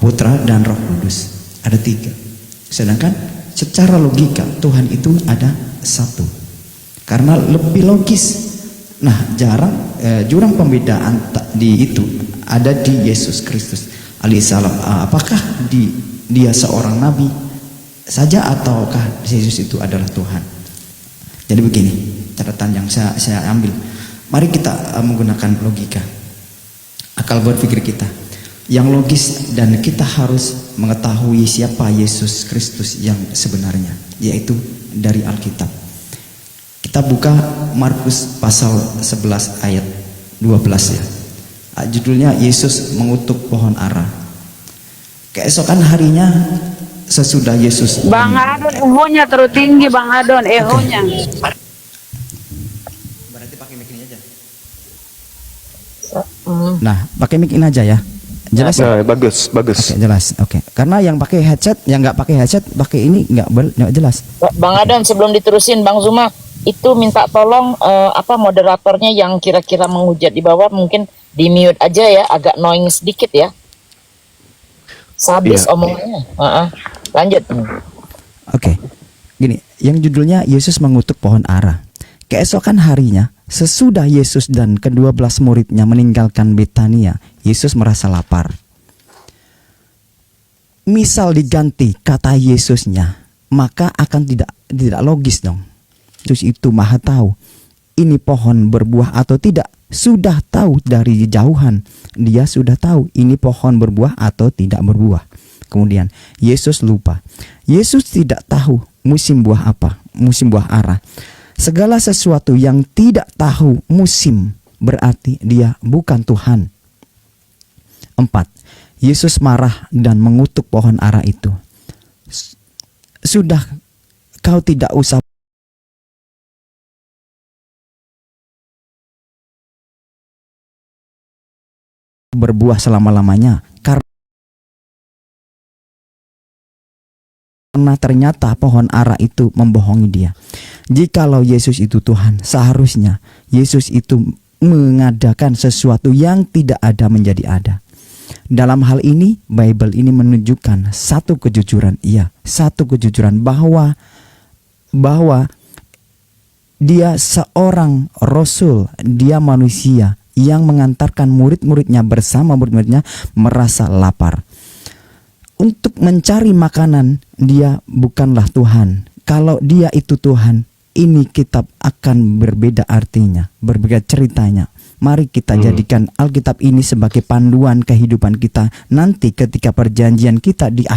Putra, dan Roh Kudus. Ada tiga. Sedangkan secara logika Tuhan itu ada satu. Karena lebih logis. Nah, jurang pembedaan di itu ada di Yesus Kristus alaihissalam. Apakah dia seorang nabi saja ataukah Yesus itu adalah Tuhan? Jadi begini catatan yang saya ambil. Mari kita menggunakan logika, akal berpikir kita yang logis, dan kita harus mengetahui siapa Yesus Kristus yang sebenarnya, yaitu dari Alkitab. Kita buka Markus pasal 11 ayat 12 ya. Judulnya Yesus mengutuk pohon ara. Keesokan harinya sesudah Yesus. Bang Adon ehonya terlalu tinggi Bang Adon ehonya. Berarti pakai mic ini aja. Nah, pakai mic ini aja ya. Jelas ya? Nah, bagus. Oke, jelas. Oke. Karena yang pakai headset, yang nggak pakai headset, pakai ini nggak jelas. Bang Adon, sebelum diterusin Bang Zuma, itu minta tolong moderatornya yang kira-kira menghujat di bawah mungkin di mute aja ya, agak annoying sedikit ya. Sadis omongannya. Lanjut. Oke. Gini, yang judulnya Yesus mengutuk pohon ara. Keesokan harinya, sesudah Yesus dan ke-12 muridnya meninggalkan Betania, Yesus merasa lapar. Misal diganti kata Yesusnya, maka akan tidak logis dong. Yesus itu Maha tahu ini pohon berbuah atau tidak. Sudah tahu dari jauhan. Dia sudah tahu ini pohon berbuah atau tidak berbuah. Kemudian Yesus lupa. Yesus tidak tahu musim buah apa, musim buah ara. Segala sesuatu yang tidak tahu musim berarti dia bukan Tuhan. 4. Yesus marah dan mengutuk pohon ara itu. Sudah, kau tidak usah berbuah selama-lamanya, karena ternyata pohon ara itu membohongi dia. Jikalau Yesus itu Tuhan, seharusnya Yesus itu mengadakan sesuatu yang tidak ada menjadi ada. Dalam hal ini, Bible ini menunjukkan satu kejujuran, satu kejujuran bahwa dia seorang rasul, dia manusia yang mengantarkan murid-muridnya bersama murid-muridnya merasa lapar. Untuk mencari makanan, dia bukanlah Tuhan. Kalau dia itu Tuhan, ini kitab akan berbeda artinya, berbeda ceritanya. Mari kita jadikan Alkitab ini sebagai panduan kehidupan kita nanti ketika perjanjian kita di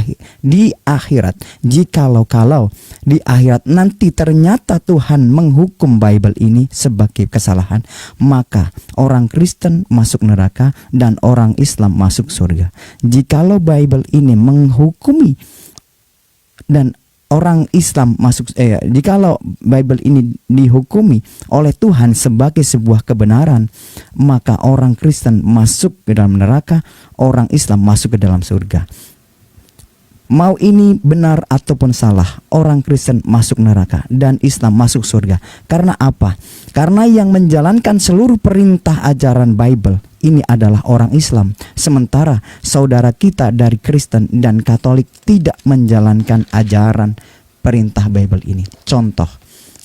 akhirat. Jikalau di akhirat nanti ternyata Tuhan menghukum Bible ini sebagai kesalahan, maka orang Kristen masuk neraka dan orang Islam masuk surga. Jikalau Bible ini menghukumi dan orang Islam masuk, jikalau Bible ini dihukumi oleh Tuhan sebagai sebuah kebenaran, maka orang Kristen masuk ke dalam neraka, orang Islam masuk ke dalam surga. Mau ini benar ataupun salah, orang Kristen masuk neraka dan Islam masuk surga. Karena apa? Karena yang menjalankan seluruh perintah ajaran Bible ini adalah orang Islam, sementara saudara kita dari Kristen dan Katolik tidak menjalankan ajaran perintah Bible ini. Contoh,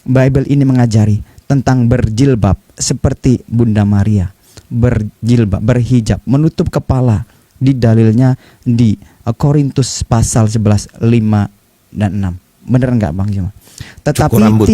Bible ini mengajari tentang berjilbab seperti Bunda Maria, berjilbab, berhijab, menutup kepala. Di dalilnya di Korintus pasal 11, 5 dan 6. Benar enggak Bang Juma? Tetapi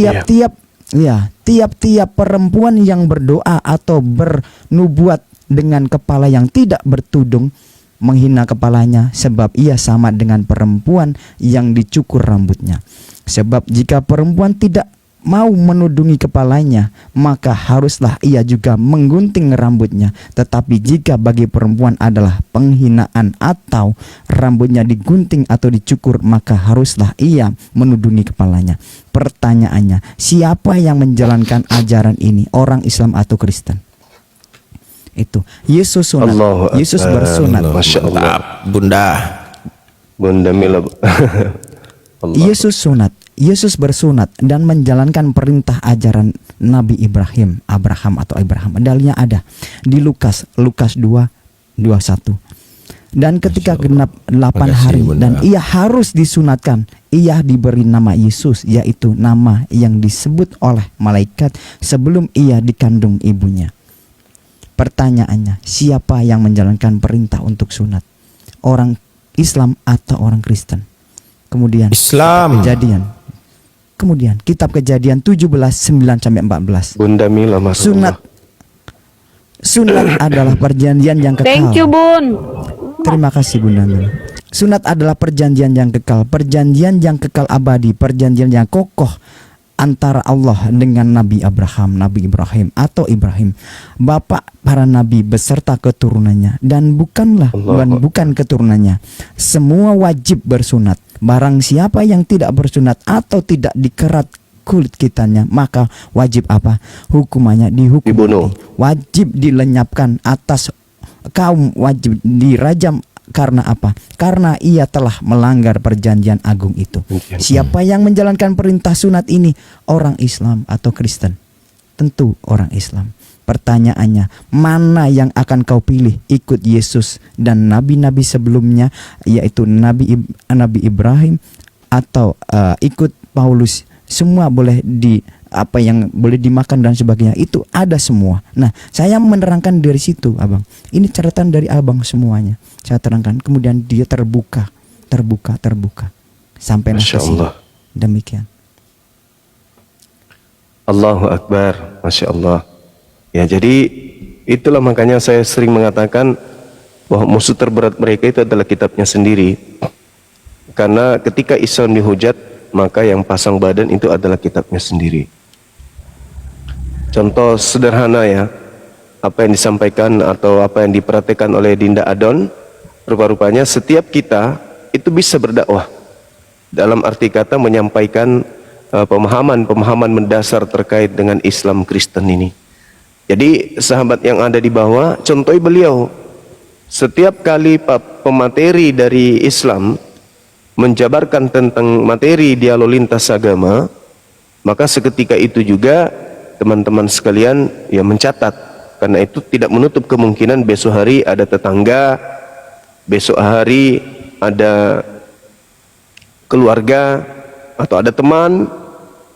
tiap-tiap perempuan yang berdoa atau bernubuat dengan kepala yang tidak bertudung menghina kepalanya, sebab ia sama dengan perempuan yang dicukur rambutnya. Sebab jika perempuan tidak mau menudungi kepalanya, maka haruslah ia juga menggunting rambutnya. Tetapi jika bagi perempuan adalah penghinaan atau rambutnya digunting atau dicukur, maka haruslah ia menudungi kepalanya. Pertanyaannya, siapa yang menjalankan ajaran ini, orang Islam atau Kristen? Itu Yesus sunat. Yesus bersunat. Masya Allah. Bunda Mila. Yesus sunat. Yesus bersunat dan menjalankan perintah ajaran Nabi Abraham atau Abraham. Dalilnya ada di Lukas 2:21. Dan ketika genap 8 hari dan ia harus disunatkan, ia diberi nama Yesus, yaitu nama yang disebut oleh malaikat sebelum ia dikandung ibunya. Pertanyaannya, siapa yang menjalankan perintah untuk sunat? Orang Islam atau orang Kristen? Kemudian Islam. Kitab Kejadian 17:9-14. Bunda Mila masuk. Sunat adalah perjanjian yang kekal. Thank you, Bun. Terima kasih Bunda Mila. Sunat adalah perjanjian yang kekal, perjanjian yang kekal abadi, perjanjian yang kokoh antara Allah dengan Nabi Ibrahim atau Ibrahim, bapak para nabi beserta keturunannya, dan bukan keturunannya. Semua wajib bersunat. Barang siapa yang tidak bersunat atau tidak dikerat kulit kitanya, maka wajib apa? Hukumannya dihukum dibunuh. Wajib dilenyapkan atas kaum, wajib dirajam. Karena apa? Karena ia telah melanggar perjanjian agung itu. Siapa yang menjalankan perintah sunat ini? Orang Islam atau Kristen? Tentu orang Islam. Pertanyaannya, mana yang akan kau pilih? Ikut Yesus dan nabi-nabi sebelumnya, yaitu Nabi Ibrahim, atau ikut Paulus? Semua boleh yang boleh dimakan dan sebagainya, itu ada semua. Nah, saya menerangkan dari situ, Abang. Ini catatan dari Abang semuanya. Saya terangkan. Kemudian dia terbuka sampai Masya Allah. Demikian. Allahu Akbar. Masya Allah. Ya, jadi itulah makanya saya sering mengatakan bahwa musuh terberat mereka itu adalah kitabnya sendiri. Karena ketika Islam dihujat, maka yang pasang badan itu adalah kitabnya sendiri. Contoh sederhana ya, apa yang disampaikan atau apa yang diperhatikan oleh Dinda Adon, rupa-rupanya setiap kita itu bisa berdakwah. Dalam arti kata menyampaikan pemahaman mendasar terkait dengan Islam Kristen ini. Jadi sahabat yang ada di bawah, contoh beliau, setiap kali pemateri dari Islam menjabarkan tentang materi dialog lintas agama, Maka seketika itu juga teman-teman sekalian ya mencatat, karena itu tidak menutup kemungkinan besok hari ada tetangga, besok hari ada keluarga atau ada teman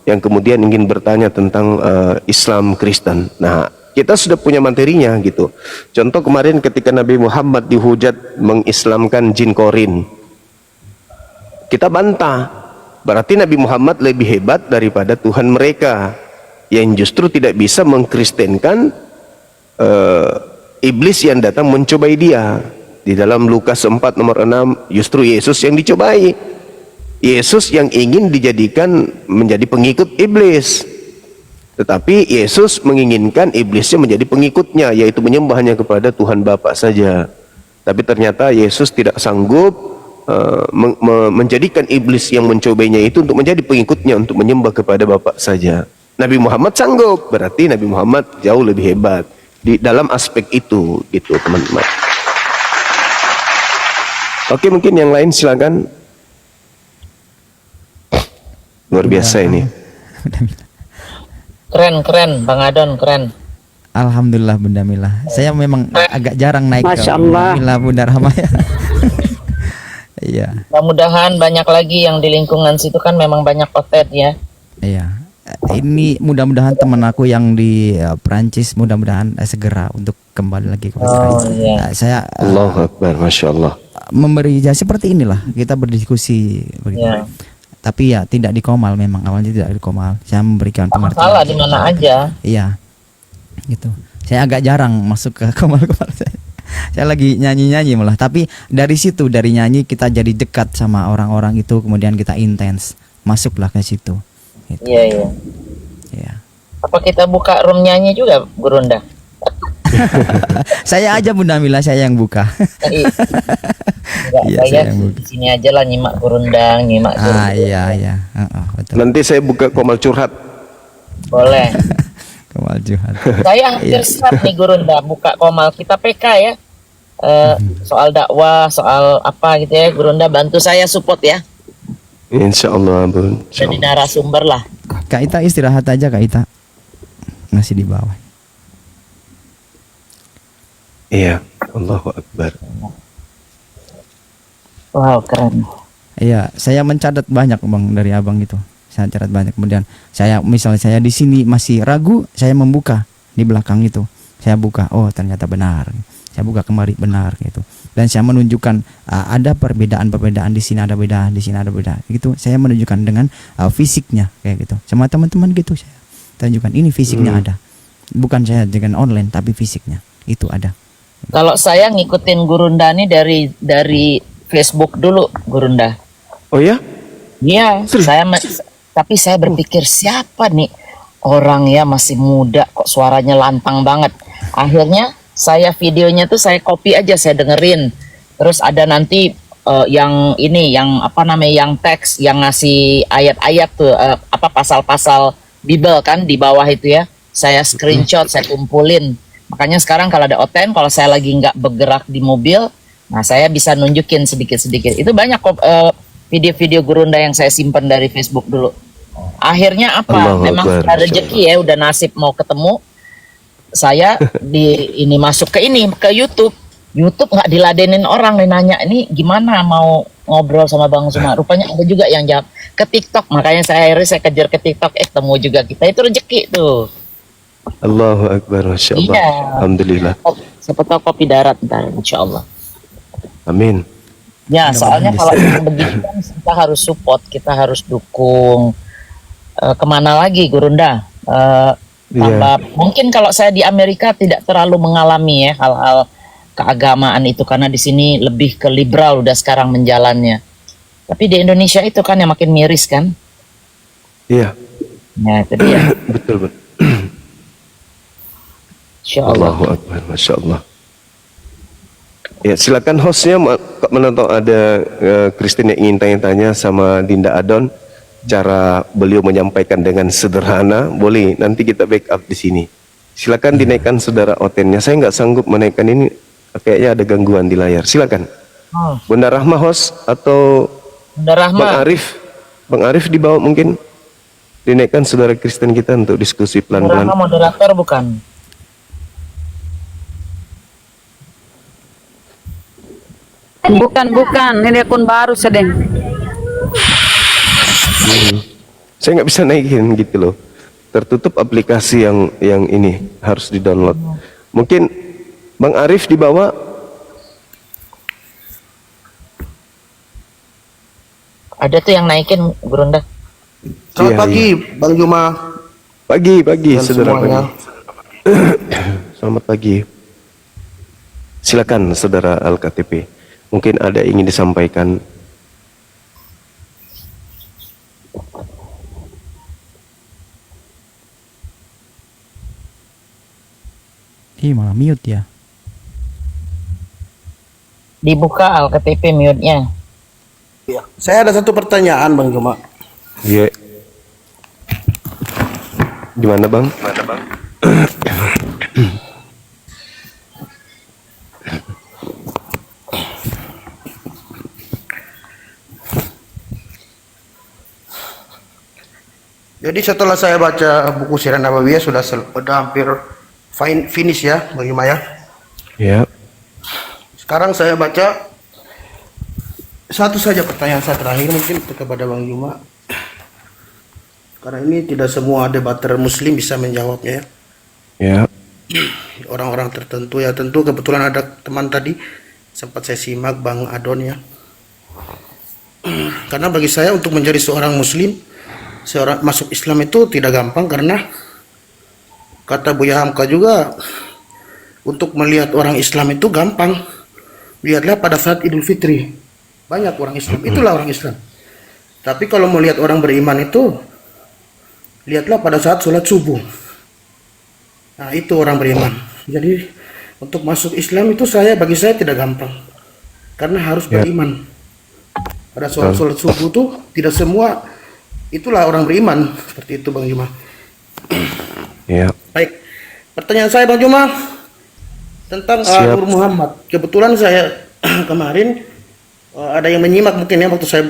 yang kemudian ingin bertanya tentang Islam Kristen. Nah, kita sudah punya materinya gitu. Contoh kemarin ketika Nabi Muhammad dihujat mengislamkan jin korin, kita bantah. Berarti Nabi Muhammad lebih hebat daripada Tuhan mereka yang justru tidak bisa mengkristenkan iblis yang datang mencobai dia. Di dalam Lukas 4 nomor 6 justru Yesus yang dicobai. Yesus yang ingin dijadikan menjadi pengikut iblis. Tetapi Yesus menginginkan iblisnya menjadi pengikutnya, yaitu menyembahnya kepada Tuhan Bapa saja. Tapi ternyata Yesus tidak sanggup menjadikan iblis yang mencobainya itu untuk menjadi pengikutnya, untuk menyembah kepada Bapa saja. Nabi Muhammad sanggup, berarti Nabi Muhammad jauh lebih hebat di dalam aspek itu, gitu teman-teman. Oke, mungkin yang lain silakan. Luar biasa ini. Keren, Bang Adon, keren. Alhamdulillah Bunda Mila. Saya memang agak jarang naik ke Masya Bunda Allah. Mila, Bunda Rahmaya. Iya, Mudah-mudahan banyak lagi yang di lingkungan situ, kan memang banyak otet ya. iya. Ini mudah-mudahan teman aku yang di Perancis mudah-mudahan segera untuk kembali lagi ke Perancis. iya. Saya Allahu Akbar, Masya Allah. memberi jasa seperti inilah kita berdiskusi begitu. Iya. Tapi ya tidak di Komal, memang awalnya tidak di Komal. Saya memberikan pengertian. Masalah di mana aja. Iya, gitu. Saya agak jarang masuk ke Komal-Komal saya. Saya lagi nyanyi-nyanyi malah. Tapi dari situ, dari nyanyi kita jadi dekat sama orang-orang itu, kemudian kita intens masuklah ke situ. Gitu. Iya, iya. Iya. Apa kita buka room nyanyi juga, Gurunda? Saya aja Bunda Mila, saya yang buka. Enggak, Iya, saya saya yang buka. di sini aja lah nyimak Gurundang, nyimak Gurunda. Iya. Betul. Nanti saya buka komal curhat. Boleh. Komal Juhat. Saya hampir siap nih Gurunda buka komal kita PK ya. Soal dakwah, soal apa gitu ya, Gurunda bantu saya support ya. Insya Allah, Bun. Insya Jadi Allah. narasumber lah. Kak Ita istirahat aja, Kak Ita. Masih di bawah. Iya, Allahu Akbar. Wow, keren. Iya, saya mencatat banyak Bang dari Abang itu. Saya catat banyak. Kemudian saya misalnya saya di sini masih ragu, saya membuka di belakang itu. Saya buka, oh ternyata benar. Saya buka kemari benar gitu. Dan saya menunjukkan ada perbedaan-perbedaan di sini ada beda, di sini ada beda. Gitu. Saya menunjukkan dengan fisiknya kayak gitu. Sama teman-teman gitu saya tunjukkan ini fisiknya ada. Bukan saya dengan online tapi fisiknya itu ada. Kalau saya ngikutin Gurunda nih dari Facebook dulu, Gurunda. Oh ya? Iya, tapi saya berpikir siapa nih orang ya masih muda kok suaranya lantang banget. Akhirnya saya videonya tuh saya copy aja, saya dengerin. Terus ada nanti yang ini, yang apa namanya, yang teks, yang ngasih ayat-ayat tuh, apa pasal-pasal Bible kan di bawah itu ya. Saya screenshot, saya kumpulin. Makanya sekarang kalau ada oten, kalau saya lagi nggak bergerak di mobil, nah saya bisa nunjukin sedikit-sedikit. Itu banyak kok video-video Gurunda yang saya simpan dari Facebook dulu. Akhirnya apa? Allahu Memang Akbar, ada rezeki ya, udah nasib mau ketemu. Saya ini masuk ke YouTube. YouTube nggak diladenin orang nih, nanya ini gimana mau ngobrol sama Bang Zuma. Rupanya ada juga yang jawab ke TikTok. Makanya akhirnya saya kejar ke TikTok. Temu juga kita, itu rezeki tuh. Allahu Akbar, Masya Allah. Iya. Alhamdulillah. Siapa tahu kopi darat ntar, insya Allah. Amin. Ya, soalnya kalau yang begini kan kita harus support, kita harus dukung. Kemana lagi, Gurunda? Mungkin kalau saya di Amerika tidak terlalu mengalami ya hal-hal keagamaan itu, karena di sini lebih ke liberal udah sekarang menjalannya. Tapi di Indonesia itu kan yang makin miris kan? Iya. Ya, itu dia. Betul, betul. Insya Allah. Allahu Akbar, Masya Allah. Ya, silakan hostnya menonton ada Christine yang ingin tanya-tanya sama Dinda Adon, cara beliau menyampaikan dengan sederhana, boleh nanti kita backup di sini. Silakan dinaikkan saudara otennya. Saya nggak sanggup menaikkan ini, kayaknya ada gangguan di layar. Silakan. Bunda Rahma host atau Bunda Rahma. Bang Arif di bawah mungkin. Dinaikkan saudara Kristen kita untuk diskusi pelan-pelan. Rama moderator bukan? Bukan. Ini akun baru sedang. Saya nggak bisa naikin gitu loh. Tertutup aplikasi yang ini harus di-download. Mungkin Bang Arif dibawa. Ada tuh yang naikin Gurunda. Selamat Iya, pagi, Bang Juma. Pagi, Dan saudara semuanya. pagi. Selamat pagi. Silakan saudara Al-KTP. Mungkin ada yang ingin disampaikan. Ih, malah mute ya. Dibuka Alktp mute-nya. Ya. Saya ada satu pertanyaan, Bang Juma. Iya. Gimana Bang? Jadi setelah saya baca buku Sirah Nabawiyah sudah hampir finish ya, Bang Juma ya. Ya. Sekarang saya baca satu saja pertanyaan saya terakhir mungkin kepada Bang Juma. Karena ini tidak semua debater muslim bisa menjawabnya ya. Ya. Orang-orang tertentu ya, tentu kebetulan ada teman tadi sempat saya simak, Bang Adon ya. Karena bagi saya untuk menjadi seorang muslim, seorang masuk Islam itu tidak gampang, karena kata Buya Hamka juga, untuk melihat orang Islam itu gampang. Lihatlah pada saat Idul Fitri, banyak orang Islam, itulah orang Islam. Tapi kalau mau lihat orang beriman itu, lihatlah pada saat sholat subuh. Nah, itu orang beriman. Jadi untuk masuk Islam itu bagi saya tidak gampang, karena harus beriman. Pada sholat subuh tuh tidak semua itulah orang beriman, seperti itu Bang Juma. Ya. Baik, pertanyaan saya Bang Juma tentang Siap. Nur Muhammad. Kebetulan saya kemarin ada yang menyimak mungkin ya waktu saya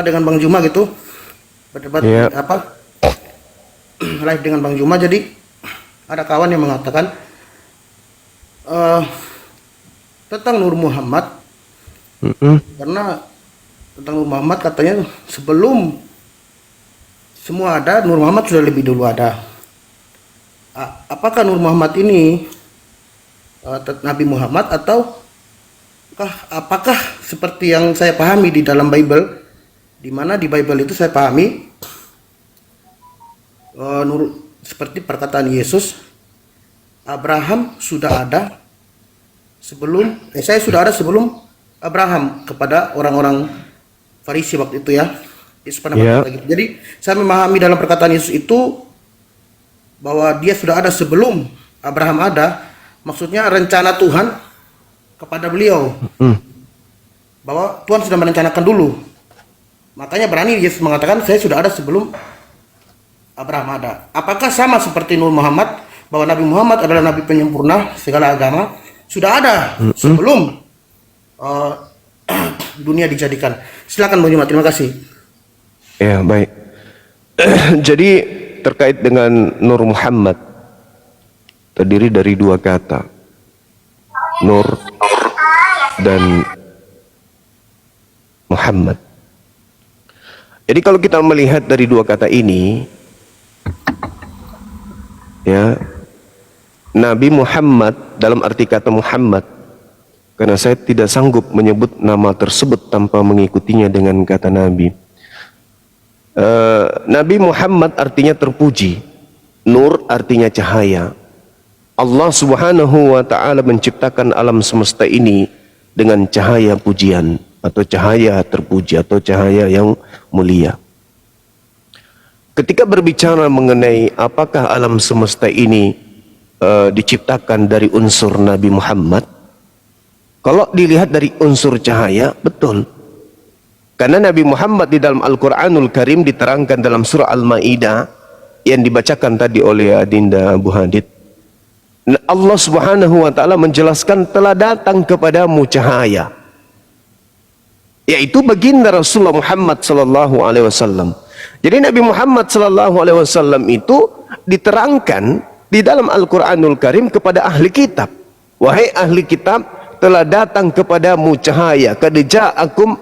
dengan Bang Juma gitu, berdebat Ya. live dengan Bang Juma. Jadi ada kawan yang mengatakan tentang Nur Muhammad, karena tentang Nur Muhammad katanya sebelum semua ada, Nur Muhammad sudah lebih dulu ada. Apakah Nur Muhammad ini Nabi Muhammad, atau apakah seperti yang saya pahami di dalam Bible, di mana di Bible itu saya pahami seperti perkataan Yesus, Abraham sudah ada sebelum saya sudah ada sebelum Abraham, kepada orang-orang Farisi waktu itu ya. Yesus pernah berkata gitu. Jadi saya memahami dalam perkataan Yesus itu bahwa dia sudah ada sebelum Abraham ada, maksudnya rencana Tuhan kepada beliau, bahwa Tuhan sudah merencanakan dulu. Makanya berani Yesus mengatakan saya sudah ada sebelum Abraham ada. Apakah sama seperti Nur Muhammad, bahwa Nabi Muhammad adalah Nabi penyempurna segala agama, sudah ada sebelum dunia dijadikan? Silakan Bang Juma, terima kasih. Ya, baik. Jadi terkait dengan Nur Muhammad, terdiri dari dua kata, Nur dan Muhammad. Jadi kalau kita melihat dari dua kata ini, ya, Nabi Muhammad dalam arti kata Muhammad, karena saya tidak sanggup menyebut nama tersebut tanpa mengikutinya dengan kata Nabi. Nabi Muhammad artinya terpuji, Nur artinya cahaya. Allah Subhanahu wa ta'ala menciptakan alam semesta ini dengan cahaya pujian, atau cahaya terpuji, atau cahaya yang mulia. Ketika berbicara mengenai apakah alam semesta ini diciptakan dari unsur Nabi Muhammad, kalau dilihat dari unsur cahaya, betul. Karena Nabi Muhammad di dalam Al-Quranul Karim diterangkan dalam surah Al-Ma'idah yang dibacakan tadi oleh Adinda Abu Hadid. Allah Subhanahu wa ta'ala menjelaskan, telah datang kepadamu cahaya yaitu baginda Rasulullah Muhammad sallallahu alaihi wasallam. Jadi Nabi Muhammad sallallahu alaihi wasallam itu diterangkan di dalam Al-Qur'anul Karim kepada ahli kitab. Wahai ahli kitab, telah datang kepadamu cahaya, qad ja'akum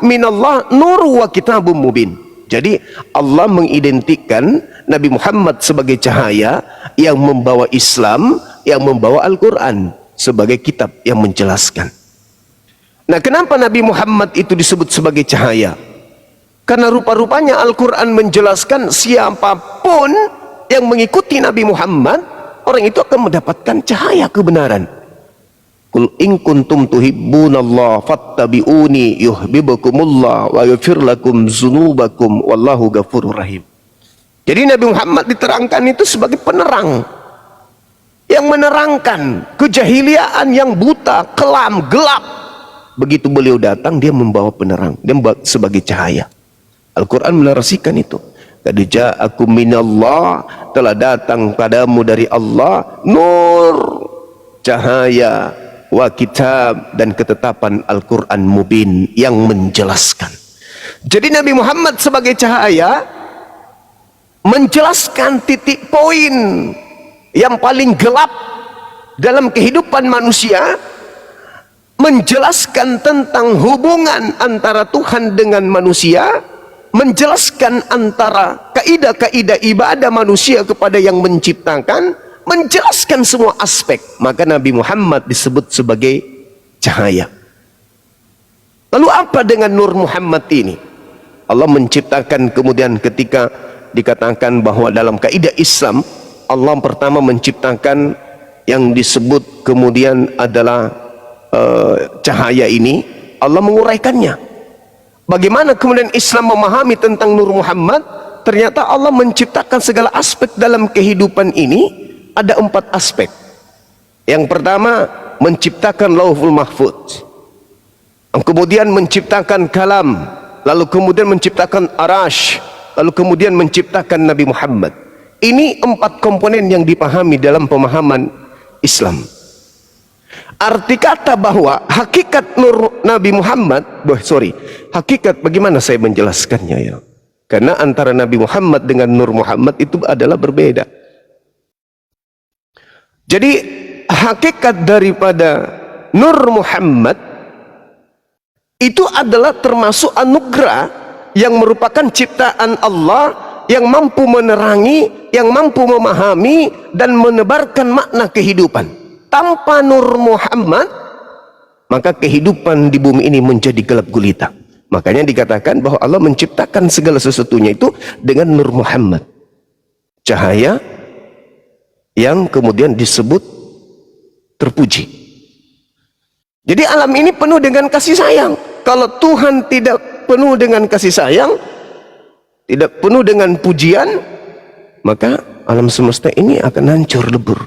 minallah nur wa kitabum mubin. Jadi Allah mengidentikan Nabi Muhammad sebagai cahaya yang membawa Islam, yang membawa Al-Quran sebagai kitab yang menjelaskan. Nah, kenapa Nabi Muhammad itu disebut sebagai cahaya? Karena rupa-rupanya Al-Quran menjelaskan siapapun yang mengikuti Nabi Muhammad, orang itu akan mendapatkan cahaya kebenaran. Qul in kuntum tuhibbunallah fattabi'uni yuhibbukumullah wa yaghfir lakum dzunubakum wallahu ghafurur rahim. Jadi Nabi Muhammad diterangkan itu sebagai penerang yang menerangkan kejahiliaan yang buta, kelam, gelap. Begitu beliau datang, dia membawa penerang, dia sebagai cahaya. Al-Quran menarasikan itu. Qad ja'akum minallah, telah datang padamu dari Allah nur, cahaya, wa kitab, dan ketetapan Al-Quran mubin yang menjelaskan. Jadi Nabi Muhammad sebagai cahaya menjelaskan titik poin yang paling gelap dalam kehidupan manusia, menjelaskan tentang hubungan antara Tuhan dengan manusia, menjelaskan antara kaidah-kaidah ibadah manusia kepada yang menciptakan, menjelaskan semua aspek. Maka Nabi Muhammad disebut sebagai cahaya. Lalu apa dengan Nur Muhammad ini? Allah menciptakan, kemudian ketika dikatakan bahwa dalam kaidah Islam, Allah pertama menciptakan yang disebut kemudian adalah cahaya ini, Allah menguraikannya. Bagaimana kemudian Islam memahami tentang Nur Muhammad? Ternyata Allah menciptakan segala aspek dalam kehidupan ini. Ada 4 aspek. Yang pertama, menciptakan Lauhul Mahfuz, kemudian menciptakan kalam, lalu kemudian menciptakan arash, lalu kemudian menciptakan Nabi Muhammad. Ini 4 komponen yang dipahami dalam pemahaman Islam. Arti kata bahwa hakikat Nur Nabi Muhammad, hakikat bagaimana saya menjelaskannya ya? Karena antara Nabi Muhammad dengan Nur Muhammad itu adalah berbeda. Jadi hakikat daripada Nur Muhammad itu adalah termasuk anugerah yang merupakan ciptaan Allah yang mampu menerangi, yang mampu memahami dan menebarkan makna kehidupan. Tanpa Nur Muhammad, maka kehidupan di bumi ini menjadi gelap gulita. Makanya dikatakan bahwa Allah menciptakan segala sesuatunya itu dengan Nur Muhammad, cahaya yang kemudian disebut terpuji. Jadi alam ini penuh dengan kasih sayang. Kalau Tuhan tidak penuh dengan kasih sayang, tidak penuh dengan pujian, maka alam semesta ini akan hancur lebur.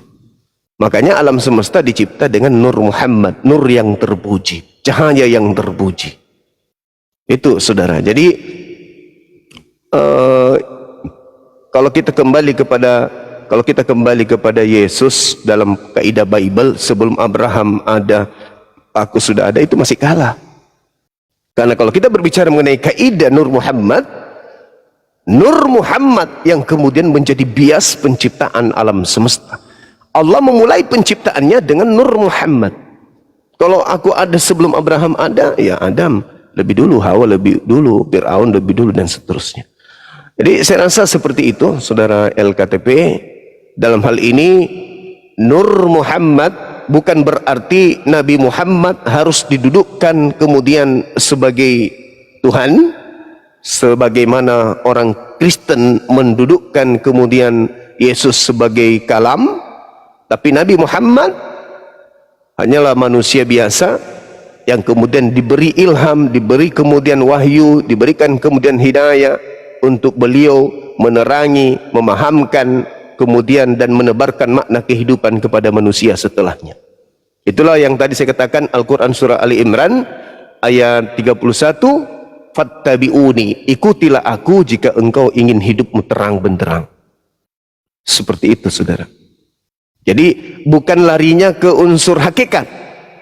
Makanya alam semesta dicipta dengan Nur Muhammad, nur yang terpuji, cahaya yang terpuji. Itu saudara. Jadi kalau kita kembali kepada Yesus dalam kaidah Bible, sebelum Abraham ada, aku sudah ada, itu masih kalah. Karena kalau kita berbicara mengenai kaidah Nur Muhammad yang kemudian menjadi bias penciptaan alam semesta. Allah memulai penciptaannya dengan Nur Muhammad. Kalau aku ada sebelum Abraham ada, ya Adam lebih dulu, Hawa lebih dulu, Fir'aun lebih dulu, dan seterusnya. Jadi saya rasa seperti itu, saudara LKTP. Dalam hal ini Nur Muhammad bukan berarti Nabi Muhammad harus didudukkan kemudian sebagai Tuhan, sebagaimana orang Kristen mendudukkan kemudian Yesus sebagai kalam. Tapi Nabi Muhammad hanyalah manusia biasa yang kemudian diberi ilham, diberi kemudian wahyu, diberikan kemudian hidayah untuk beliau menerangi, memahamkan kemudian dan menebarkan makna kehidupan kepada manusia setelahnya. Itulah yang tadi saya katakan, Al-Quran surah Ali Imran ayat 31, fattabi'uni, ikutilah aku jika engkau ingin hidupmu terang benderang. Seperti itu saudara. Jadi bukan larinya ke unsur hakikat.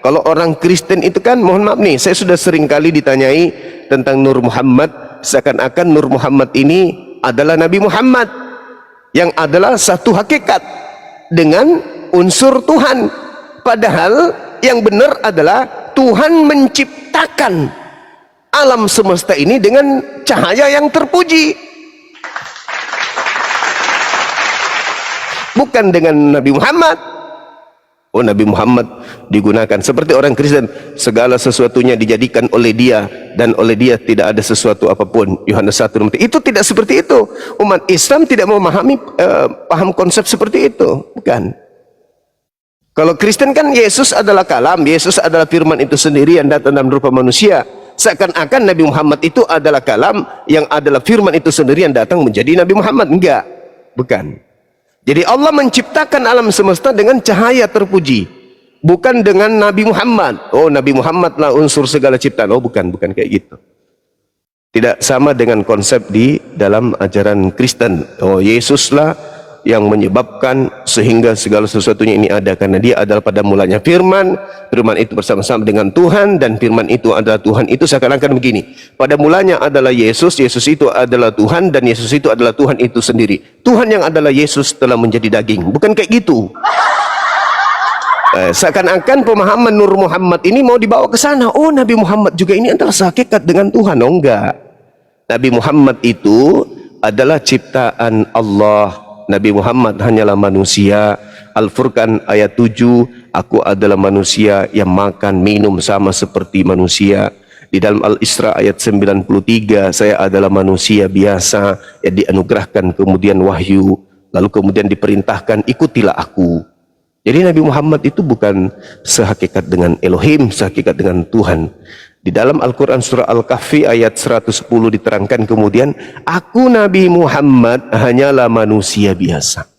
Kalau orang Kristen itu kan, mohon maaf nih, saya sudah sering kali ditanyai tentang Nur Muhammad, seakan-akan Nur Muhammad ini adalah Nabi Muhammad yang adalah satu hakikat dengan unsur Tuhan. Padahal yang benar adalah Tuhan menciptakan alam semesta ini dengan cahaya yang terpuji, bukan dengan Nabi Muhammad. Oh, Nabi Muhammad digunakan seperti orang Kristen, segala sesuatunya dijadikan oleh dia, dan oleh dia tidak ada sesuatu apapun. Yohanes 1:3. Itu tidak seperti itu. Umat Islam tidak memahami paham konsep seperti itu, bukan. Kalau Kristen kan Yesus adalah kalam, Yesus adalah firman itu sendiri yang datang dalam rupa manusia. Seakan-akan Nabi Muhammad itu adalah kalam yang adalah firman itu sendiri yang datang menjadi Nabi Muhammad. Enggak, bukan. Jadi Allah menciptakan alam semesta dengan cahaya terpuji, bukan dengan Nabi Muhammad. Oh, Nabi Muhammad lah unsur segala ciptaan. Oh, bukan kayak gitu. Tidak sama dengan konsep di dalam ajaran Kristen. Oh, Yesuslah yang menyebabkan sehingga segala sesuatunya ini ada, karena dia adalah pada mulanya firman, firman itu bersama-sama dengan Tuhan, dan firman itu adalah Tuhan. Itu seakan-akan begini, pada mulanya adalah Yesus, Yesus itu adalah Tuhan, dan Yesus itu adalah Tuhan itu sendiri. Tuhan yang adalah Yesus telah menjadi daging, bukan kayak gitu. Seakan-akan pemahaman Nur Muhammad ini mau dibawa ke sana. Oh, Nabi Muhammad juga ini adalah sehakikat dengan Tuhan. Oh, enggak. Nabi Muhammad itu adalah ciptaan Allah. Nabi Muhammad hanyalah manusia. Al-Furqan ayat 7, aku adalah manusia yang makan minum sama seperti manusia. Di dalam Al-Isra ayat 93, saya adalah manusia biasa yang dianugerahkan kemudian wahyu, lalu kemudian diperintahkan ikutilah aku. Jadi Nabi Muhammad itu bukan sehakikat dengan Elohim, sehakikat dengan Tuhan. Di dalam Al-Quran surah Al-Kahfi ayat 110 diterangkan kemudian, aku Nabi Muhammad hanyalah manusia biasa.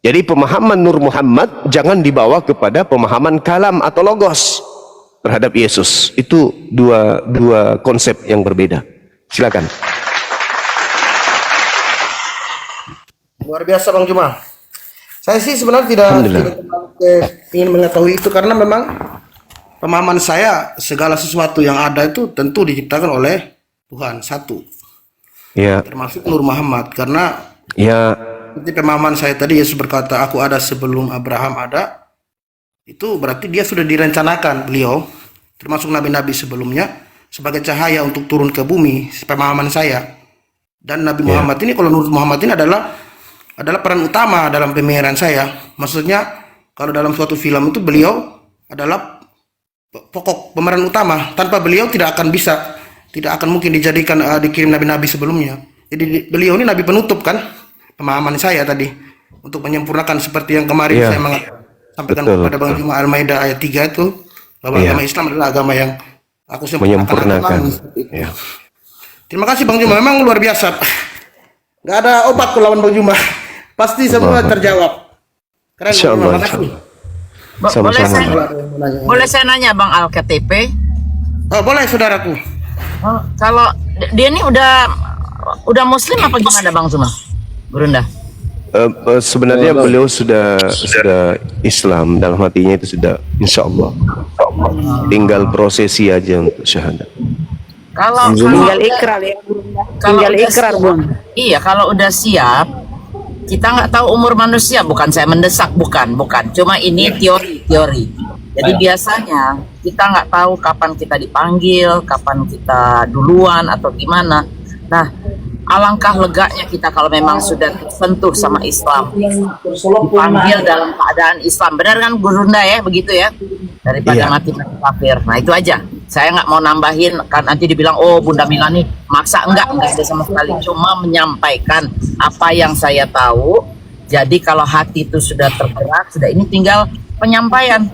Jadi pemahaman Nur Muhammad jangan dibawa kepada pemahaman kalam atau logos terhadap Yesus. Itu dua konsep yang berbeda. Silakan. Luar biasa Bang Juma. Saya sih sebenarnya tidak ingin mengetahui itu, karena memang pemahaman saya segala sesuatu yang ada itu tentu diciptakan oleh Tuhan satu. Ya. Termasuk Nur Muhammad, karena ya seperti pemahaman saya tadi, Yesus berkata aku ada sebelum Abraham ada. Itu berarti dia sudah direncanakan beliau, termasuk nabi-nabi sebelumnya, sebagai cahaya untuk turun ke bumi. Pemahaman saya. Dan Nabi Muhammad ini, kalau Nur Muhammad ini adalah peran utama dalam pemikiran saya. Maksudnya kalau dalam suatu film itu beliau adalah pokok pemeran utama. Tanpa beliau tidak akan mungkin dijadikan dikirim nabi-nabi sebelumnya. Jadi beliau ini nabi penutup kan, pemahaman saya tadi, untuk menyempurnakan seperti yang kemarin saya sampaikan kepada Bang Juma Al-Maidah ayat 3 itu, bahwa agama Islam adalah agama yang aku menyempurnakan. Terima kasih Bang Juma, memang luar biasa. Gak ada obat ke lawan Bang Juma, pasti semua terjawab. Keren Bang Juma, makasih. Boleh saya nanya Bang Al-KTP? Oh, boleh saudaraku. Kalau dia ini udah muslim apa gimana Bang Juma? Berunda. Sebenarnya beliau sudah Islam, dalam hatinya itu sudah insya Allah. Tinggal prosesi aja untuk syahadat. Kalau tinggal ikrar ya, tinggal ikrar Bun. Iya, kalau udah siap, kita nggak tahu umur manusia. Bukan saya mendesak, bukan. Cuma ini teori. Jadi biasanya kita nggak tahu kapan kita dipanggil, kapan kita duluan atau gimana. Nah, alangkah leganya kita kalau memang sudah tersentuh sama Islam, dipanggil dalam keadaan Islam. Benar kan Gurunda ya, begitu ya? Daripada mati kafir. Nah itu aja. Saya nggak mau nambahin, kan nanti dibilang oh Bunda Milani maksa. Enggak ada sama sekali. Cuma menyampaikan apa yang saya tahu. Jadi kalau hati itu sudah tergerak, sudah ini tinggal penyampaian.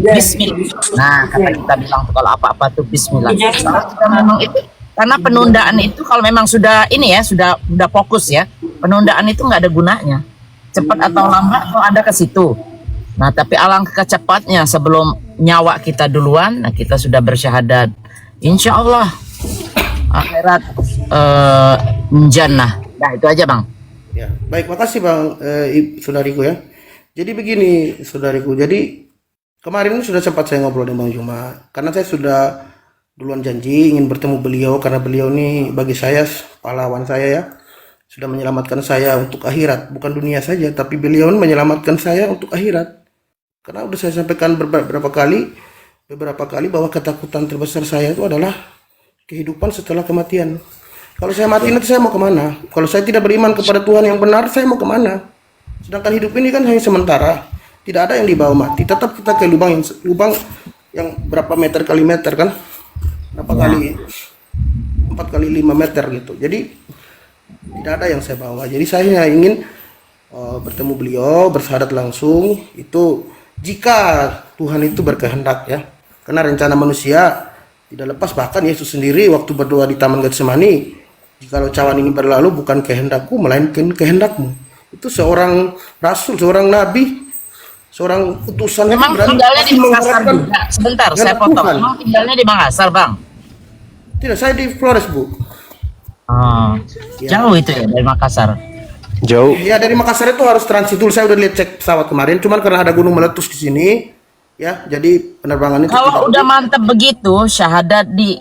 Bismillah. Nah kata kita bilang tuh, kalau apa-apa tuh Bismillah. Memang itu. Karena penundaan itu kalau memang sudah ini ya, sudah fokus ya, penundaan itu nggak ada gunanya. Cepat atau lambat kalau ada ke situ. Nah, tapi alangkah cepatnya sebelum nyawa kita duluan, nah kita sudah bersyahadat. Insya Allah akhirat jannah. Nah, itu aja Bang. Ya, baik, makasih Bang saudariku ya. Jadi begini saudariku, jadi Kemarin sudah sempat saya ngobrol dengan Bang Juma, karena saya sudah duluan janji ingin bertemu beliau, karena beliau ini bagi saya pahlawan saya ya, sudah menyelamatkan saya untuk akhirat, bukan dunia saja, tapi beliau menyelamatkan saya untuk akhirat. Karena udah saya sampaikan beberapa kali bahwa ketakutan terbesar saya itu adalah kehidupan setelah kematian. Kalau saya mati nanti saya mau kemana? Kalau saya tidak beriman kepada Tuhan yang benar, saya mau kemana? Sedangkan hidup ini kan hanya sementara. Tidak ada yang dibawa mati. Tetap kita ke lubang yang berapa meter kali meter kan? Berapa kali 4 kali 5 meter gitu. Jadi tidak ada yang saya bawa. Jadi saya hanya ingin bertemu beliau, bersyahadat langsung. Itu jika Tuhan itu berkehendak ya. Karena rencana manusia tidak lepas, bahkan Yesus sendiri waktu berdoa di Taman Getsemani, jikalau cawan ini berlalu bukan kehendakku melainkan kehendakmu. Itu seorang rasul, seorang nabi, seorang utusan. Memang tinggalnya di Makassar juga. Sebentar, saya potong. Memang tinggalnya di Makassar, Bang? Tidak, saya di Flores, Bu. Oh, jauh itu ya dari Makassar. Jauh. Ya, dari Makassar itu harus transit dulu. Saya udah lihat cek pesawat kemarin, cuman karena ada gunung meletus di sini, ya, jadi penerbangan itu Kalau udah mantep begitu, syahadat di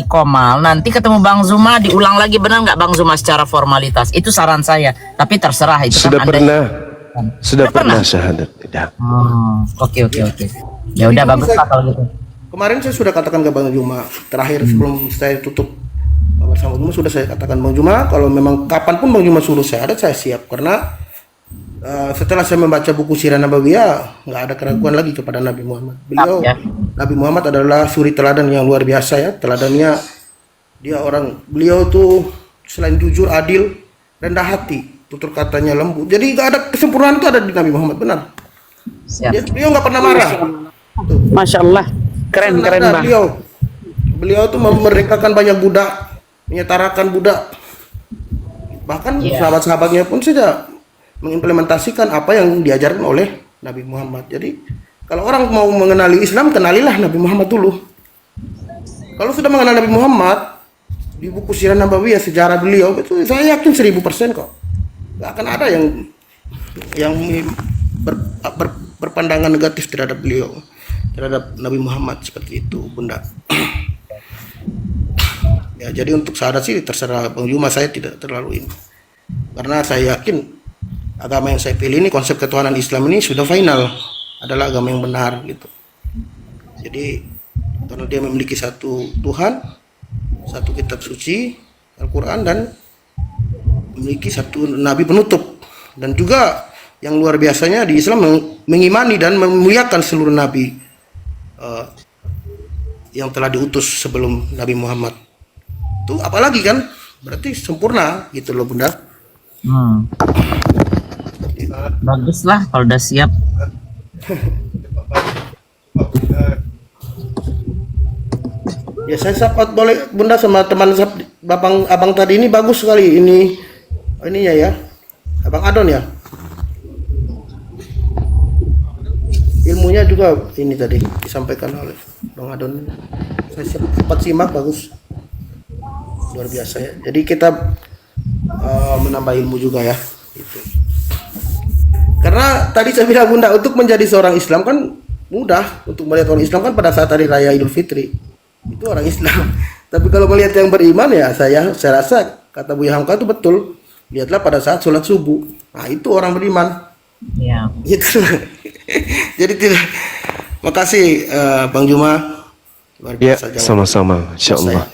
Komal, nanti ketemu Bang Zuma, diulang lagi, benar nggak Bang Zuma secara formalitas? Itu saran saya. Tapi terserah itu. Sudah kan pernah. Anda... Sudah pernah syahadat. Tidak. Oke. Ya udah bagus lah kalau gitu. Kemarin saya sudah katakan ke Bang Juma, terakhir sebelum saya tutup bersama Juma, sudah saya katakan Bang Juma, kalau memang kapanpun Bang Juma suruh syahadat, saya siap. Karena setelah saya membaca buku Sirah Nabawiyah, nggak ada keraguan lagi kepada Nabi Muhammad. Nabi Muhammad adalah suri teladan yang luar biasa ya. Teladannya, beliau tuh selain jujur, adil, rendah hati, tutur katanya lembut. Jadi nggak ada kesempurnaan itu ada di Nabi Muhammad, benar. Beliau nggak pernah marah. Masya Allah, keren Bang. Beliau tuh memerdekakan banyak budak, menyetarakan budak. Bahkan sahabat-sahabatnya pun sudah mengimplementasikan apa yang diajarkan oleh Nabi Muhammad. Jadi kalau orang mau mengenali Islam, kenalilah Nabi Muhammad dulu. Kalau sudah mengenal Nabi Muhammad, di buku Sirah Nabawiyah, sejarah beliau, itu saya yakin 1000% kok. Gak akan ada yang berpandangan negatif terhadap beliau, terhadap Nabi Muhammad seperti itu, Bunda. Ya, jadi untuk syahadat sih terserah Bang Juma, saya tidak terlalu ini. Karena saya yakin agama yang saya pilih ini, konsep ketuhanan Islam ini sudah final, adalah agama yang benar gitu. Jadi karena dia memiliki satu Tuhan, satu kitab suci Al-Quran, dan memiliki satu nabi penutup. Dan juga yang luar biasanya di Islam mengimani dan memuliakan seluruh nabi yang telah diutus sebelum Nabi Muhammad. Itu apalagi kan, berarti sempurna gitu loh, Bunda. Bagus lah kalau udah siap. Ya, saya sahabat boleh Bunda sama teman abang tadi ini, bagus sekali ininya ya, Abang Adon ya. Ilmunya juga ini tadi disampaikan oleh Bang Adon. Saya sempat simak, bagus, luar biasa ya. Jadi kita menambah ilmu juga ya. Gitu. Karena tadi saya bilang, Bunda, untuk menjadi seorang Islam kan mudah. Untuk melihat orang Islam kan pada saat hari raya Idul Fitri, itu orang Islam. Tapi kalau melihat yang beriman ya, saya rasa kata Buya Hamka itu betul. Lihatlah pada saat sholat subuh. Nah, itu orang beriman. Iya. Gitu. Jadi tidak. Makasih Bang Juma. Luar Ya, biasa. sama-sama. Insyaallah.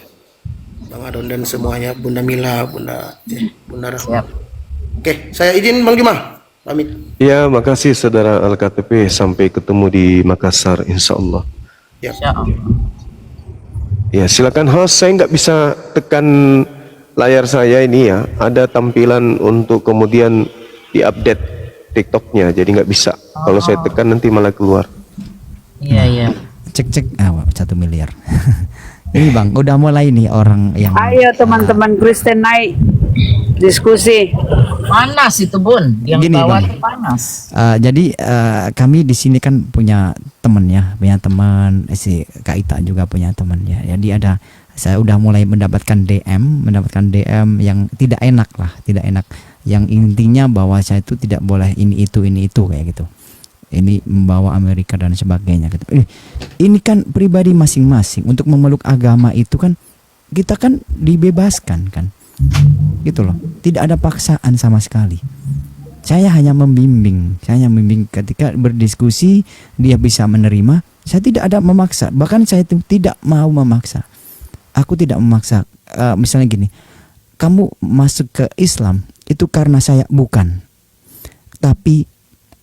Bang Adon dan semuanya, Bunda Mila, Bunda Rahma. Oke, saya izin Bang Juma. Pamit. Ya, makasih saudara Al-KTP. Sampai ketemu di Makassar, insyaallah. Ya. Ya, silakan host. Saya nggak bisa tekan layar saya ini ya. Ada tampilan untuk kemudian diupdate TikToknya, jadi nggak bisa. Kalau saya tekan nanti malah keluar. Iya. Cek 1 miliar. Ini Bang, udah mulai nih orang yang Ayo teman-teman Kristen naik diskusi. Panas itu Bun, yang Gini, bawah Bang. itu panas. Jadi kami di sini kan punya teman ya, si Kak Ita juga punya teman ya. Jadi saya udah mulai mendapatkan DM yang tidak enak. Yang intinya bahwa saya itu tidak boleh ini itu kayak gitu. ini membawa Amerika dan sebagainya gitu. Ini kan pribadi masing-masing. Untuk memeluk agama itu kan kita kan dibebaskan kan, gitu loh. Tidak ada paksaan sama sekali. Saya hanya membimbing ketika berdiskusi dia bisa menerima. Saya tidak ada memaksa, bahkan saya tidak mau memaksa. Aku tidak memaksa. Misalnya gini, kamu masuk ke Islam itu karena saya bukan. Tapi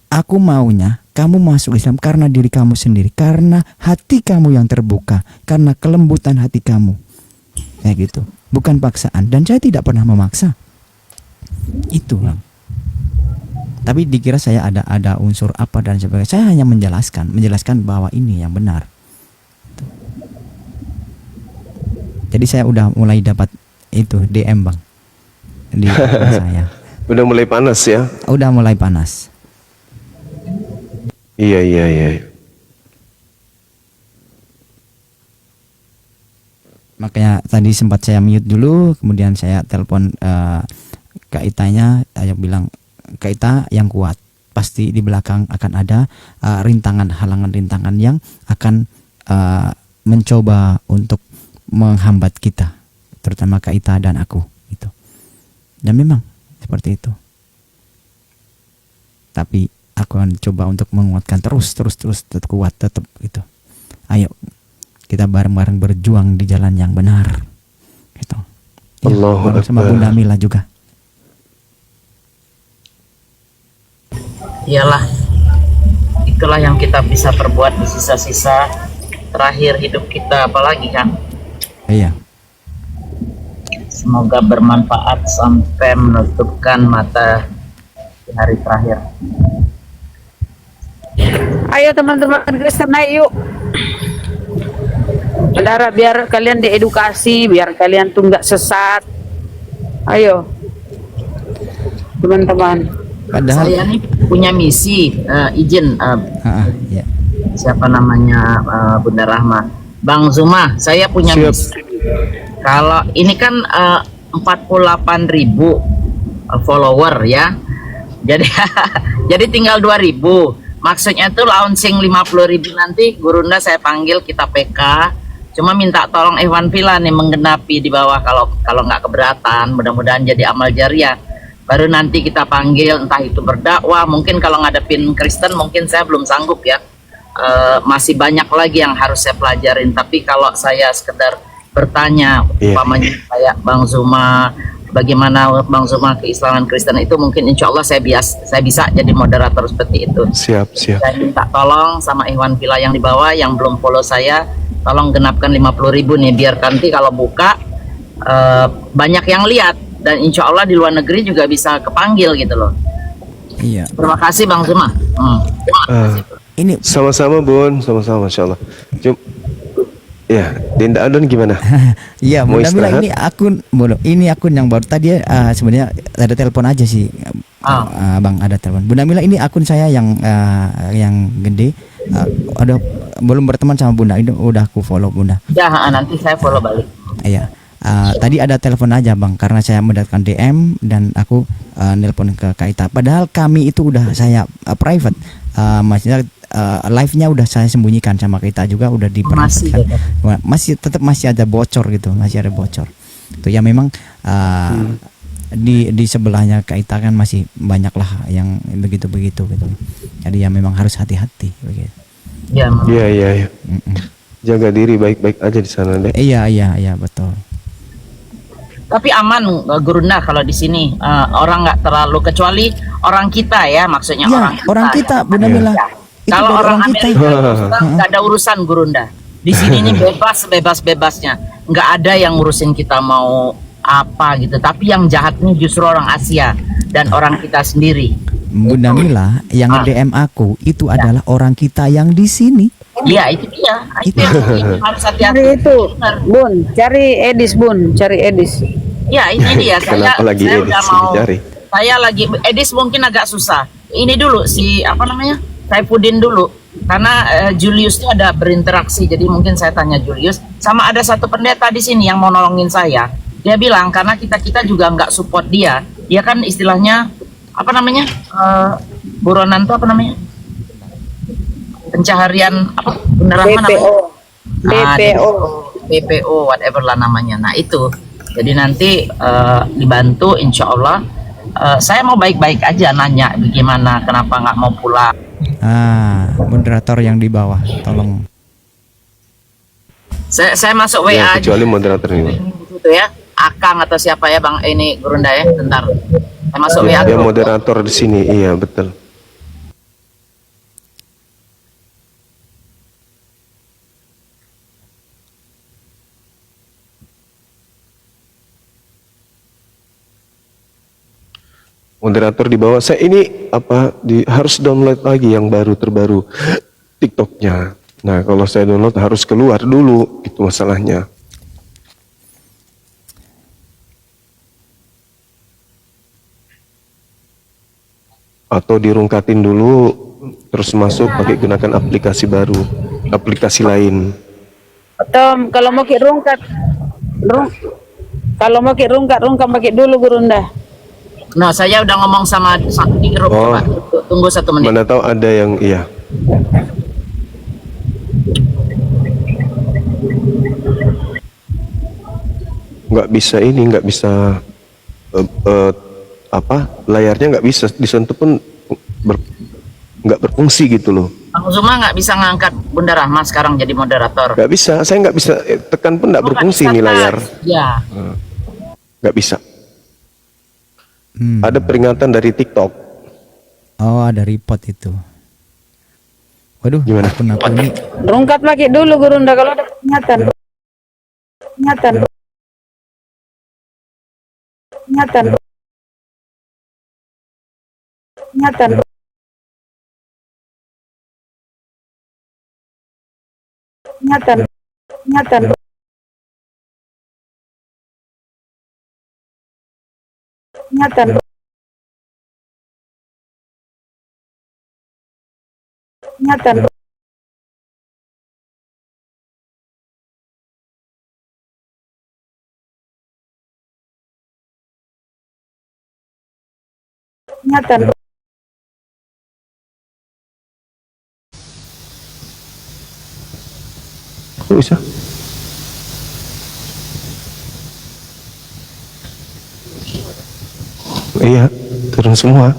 aku maunya kamu masuk Islam karena diri kamu sendiri, karena hati kamu yang terbuka, karena kelembutan hati kamu. Kayak gitu, bukan paksaan. Dan saya tidak pernah memaksa. Itu Bang. Tapi dikira saya ada unsur apa dan sebagainya. Saya hanya menjelaskan bahwa ini yang benar. Jadi saya udah mulai dapat itu DM Bang di saya. Udah mulai panas ya? Udah mulai panas. Iya. Makanya tadi sempat saya mute dulu, kemudian saya telepon Kak Itanya, saya bilang Kak Ita yang kuat, pasti di belakang akan ada halangan-rintangan yang akan mencoba untuk menghambat kita, terutama Kak Ita dan aku gitu. Dan memang seperti itu. Tapi aku akan coba untuk menguatkan terus tetap kuat, tetap gitu. Ayo kita bareng-bareng berjuang di jalan yang benar gitu. Ya, Allahu sama Akbar. Bunda Mila juga. Iyalah, itulah yang kita bisa perbuat di sisa-sisa terakhir hidup kita, apalagi kan. Iya. Semoga bermanfaat sampai menutupkan mata di hari terakhir. Ayo teman-teman Kristen, naik yuk. Saudara, biar kalian diedukasi, biar kalian tuh nggak sesat. Ayo, teman-teman. Padahal Saya nih punya misi, izin ya. siapa namanya, Bunda Rahma, Bang Zuma, saya punya Siap. misi. Kalau ini kan 48.000 follower ya, jadi jadi tinggal 2.000. Maksudnya tuh launching 50.000 nanti Gurunda saya panggil, kita PK. Cuma minta tolong Ikhwan Villa nih menggenapi di bawah, kalau nggak keberatan, mudah-mudahan jadi amal jariah. Baru nanti kita panggil, entah itu berdakwah, mungkin kalau ngadepin Kristen mungkin saya belum sanggup ya. Masih banyak lagi yang harus saya pelajarin. Tapi kalau saya sekedar bertanya, umpamanya kayak Bang Zuma, bagaimana Bang Zuma keislaman Kristen itu, mungkin insya Allah saya bisa jadi moderator seperti itu. Siap. Saya minta tolong sama Ikhwan Villa yang di bawah yang belum follow saya, tolong genapkan 50.000 nih, biar nanti kalau buka banyak yang lihat, dan insya Allah di luar negeri juga bisa kepanggil gitu loh. Iya. Terima kasih Bang Zuma. Ini Sama-sama Bun, sama-sama Masya Allah. Ya, Dinda Adon gimana? iya, Mau Bunda Mila, istirahat? ini akun yang baru tadi sebenarnya ada telepon aja sih. Bang, ada telepon. Bunda Mila, ini akun saya yang gede. Ada belum berteman sama Bunda, ini udah aku follow Bunda. Ya, nanti saya follow balik. Iya. Tadi ada telepon aja Bang, karena saya mendapatkan DM dan aku nelpon ke Kak Ita. Padahal kami itu udah saya private, maksudnya live-nya udah saya sembunyikan sama Kak Ita juga, udah di masih ada bocor gitu, masih ada bocor. Itu ya memang di sebelahnya Kak Ita kan masih banyak lah yang begitu gitu. Jadi ya memang harus hati-hati begitu. Ya, Iya. Jaga diri baik-baik aja di sana deh. Iya betul. tapi aman Gurunda kalau di sini orang nggak terlalu, kecuali orang kita ya, maksudnya Ya, orang kita, Bunda Mila. Itu Kalau dari orang kita. Amerika nggak ada urusan Gurunda. Di sini nih bebas-bebasnya, nggak ada yang ngurusin kita mau apa gitu. Tapi yang jahatnya justru orang Asia dan orang kita sendiri. Bunda Mila, yang DM aku itu adalah orang kita yang di sini. Iya, itu dia. Itu yang harus hati-hati. Cari itu, Bun. Cari Edis, Bun. Cari Edis. Ya, ini dia. Kenapa lagi saya Edis udah mau. dicari? Saya lagi Edis mungkin agak susah. Ini dulu si apa namanya? Saifuddin dulu. Karena Julius itu ada berinteraksi. Jadi mungkin saya tanya Julius. Sama ada satu pendeta di sini yang mau nolongin saya. Dia bilang karena kita juga nggak support dia. Dia kan istilahnya apa namanya? Buronan itu apa namanya? pencaharian apa Bunda Rahma namanya? BPO. Ah, BPO. BPO whatever lah namanya. Nah itu, jadi nanti dibantu insya Allah. Saya mau baik-baik aja nanya gimana, kenapa nggak mau pulang. Moderator yang di bawah, tolong. Saya masuk Ya, WA aja kecuali moderator ini. gitu ya, Akang atau siapa ya Bang ini Gurunda ya, bentar. Saya masuk WA Ya, dia dulu. moderator di sini. Iya, betul. Moderator di bawah. Saya ini harus download lagi yang terbaru TikToknya. Nah, kalau saya download harus keluar dulu, itu masalahnya. Atau dirungkatin dulu, terus masuk pakai gunakan aplikasi baru, aplikasi lain. Tom, kalau mau ki rungkat, kalau mau ki rungkat pakai dulu Gurunda. Nah, saya udah ngomong sama di grup, Oh. coba tunggu 1 menit. Mana tahu ada yang iya. Nggak bisa ini, nggak bisa layarnya nggak bisa disentuh pun nggak berfungsi gitu loh. Bang Zuma nggak bisa ngangkat Bunda Rahma sekarang jadi moderator. Nggak bisa, saya nggak bisa tekan pun nggak Oh, nggak berfungsi bisa, nih Kak. layar. Ya, Nggak bisa. Ada peringatan dari TikTok. Oh, ada report itu. Waduh, Gimana? akun ini. Rungkat pakai dulu Gurunda kalau ada peringatan. Peringatan. Peringatan. Peringatan. Peringatan. Peringatan. Peringatan. Peringatan. Peringatan. Kok bisa? Iya, turun semua.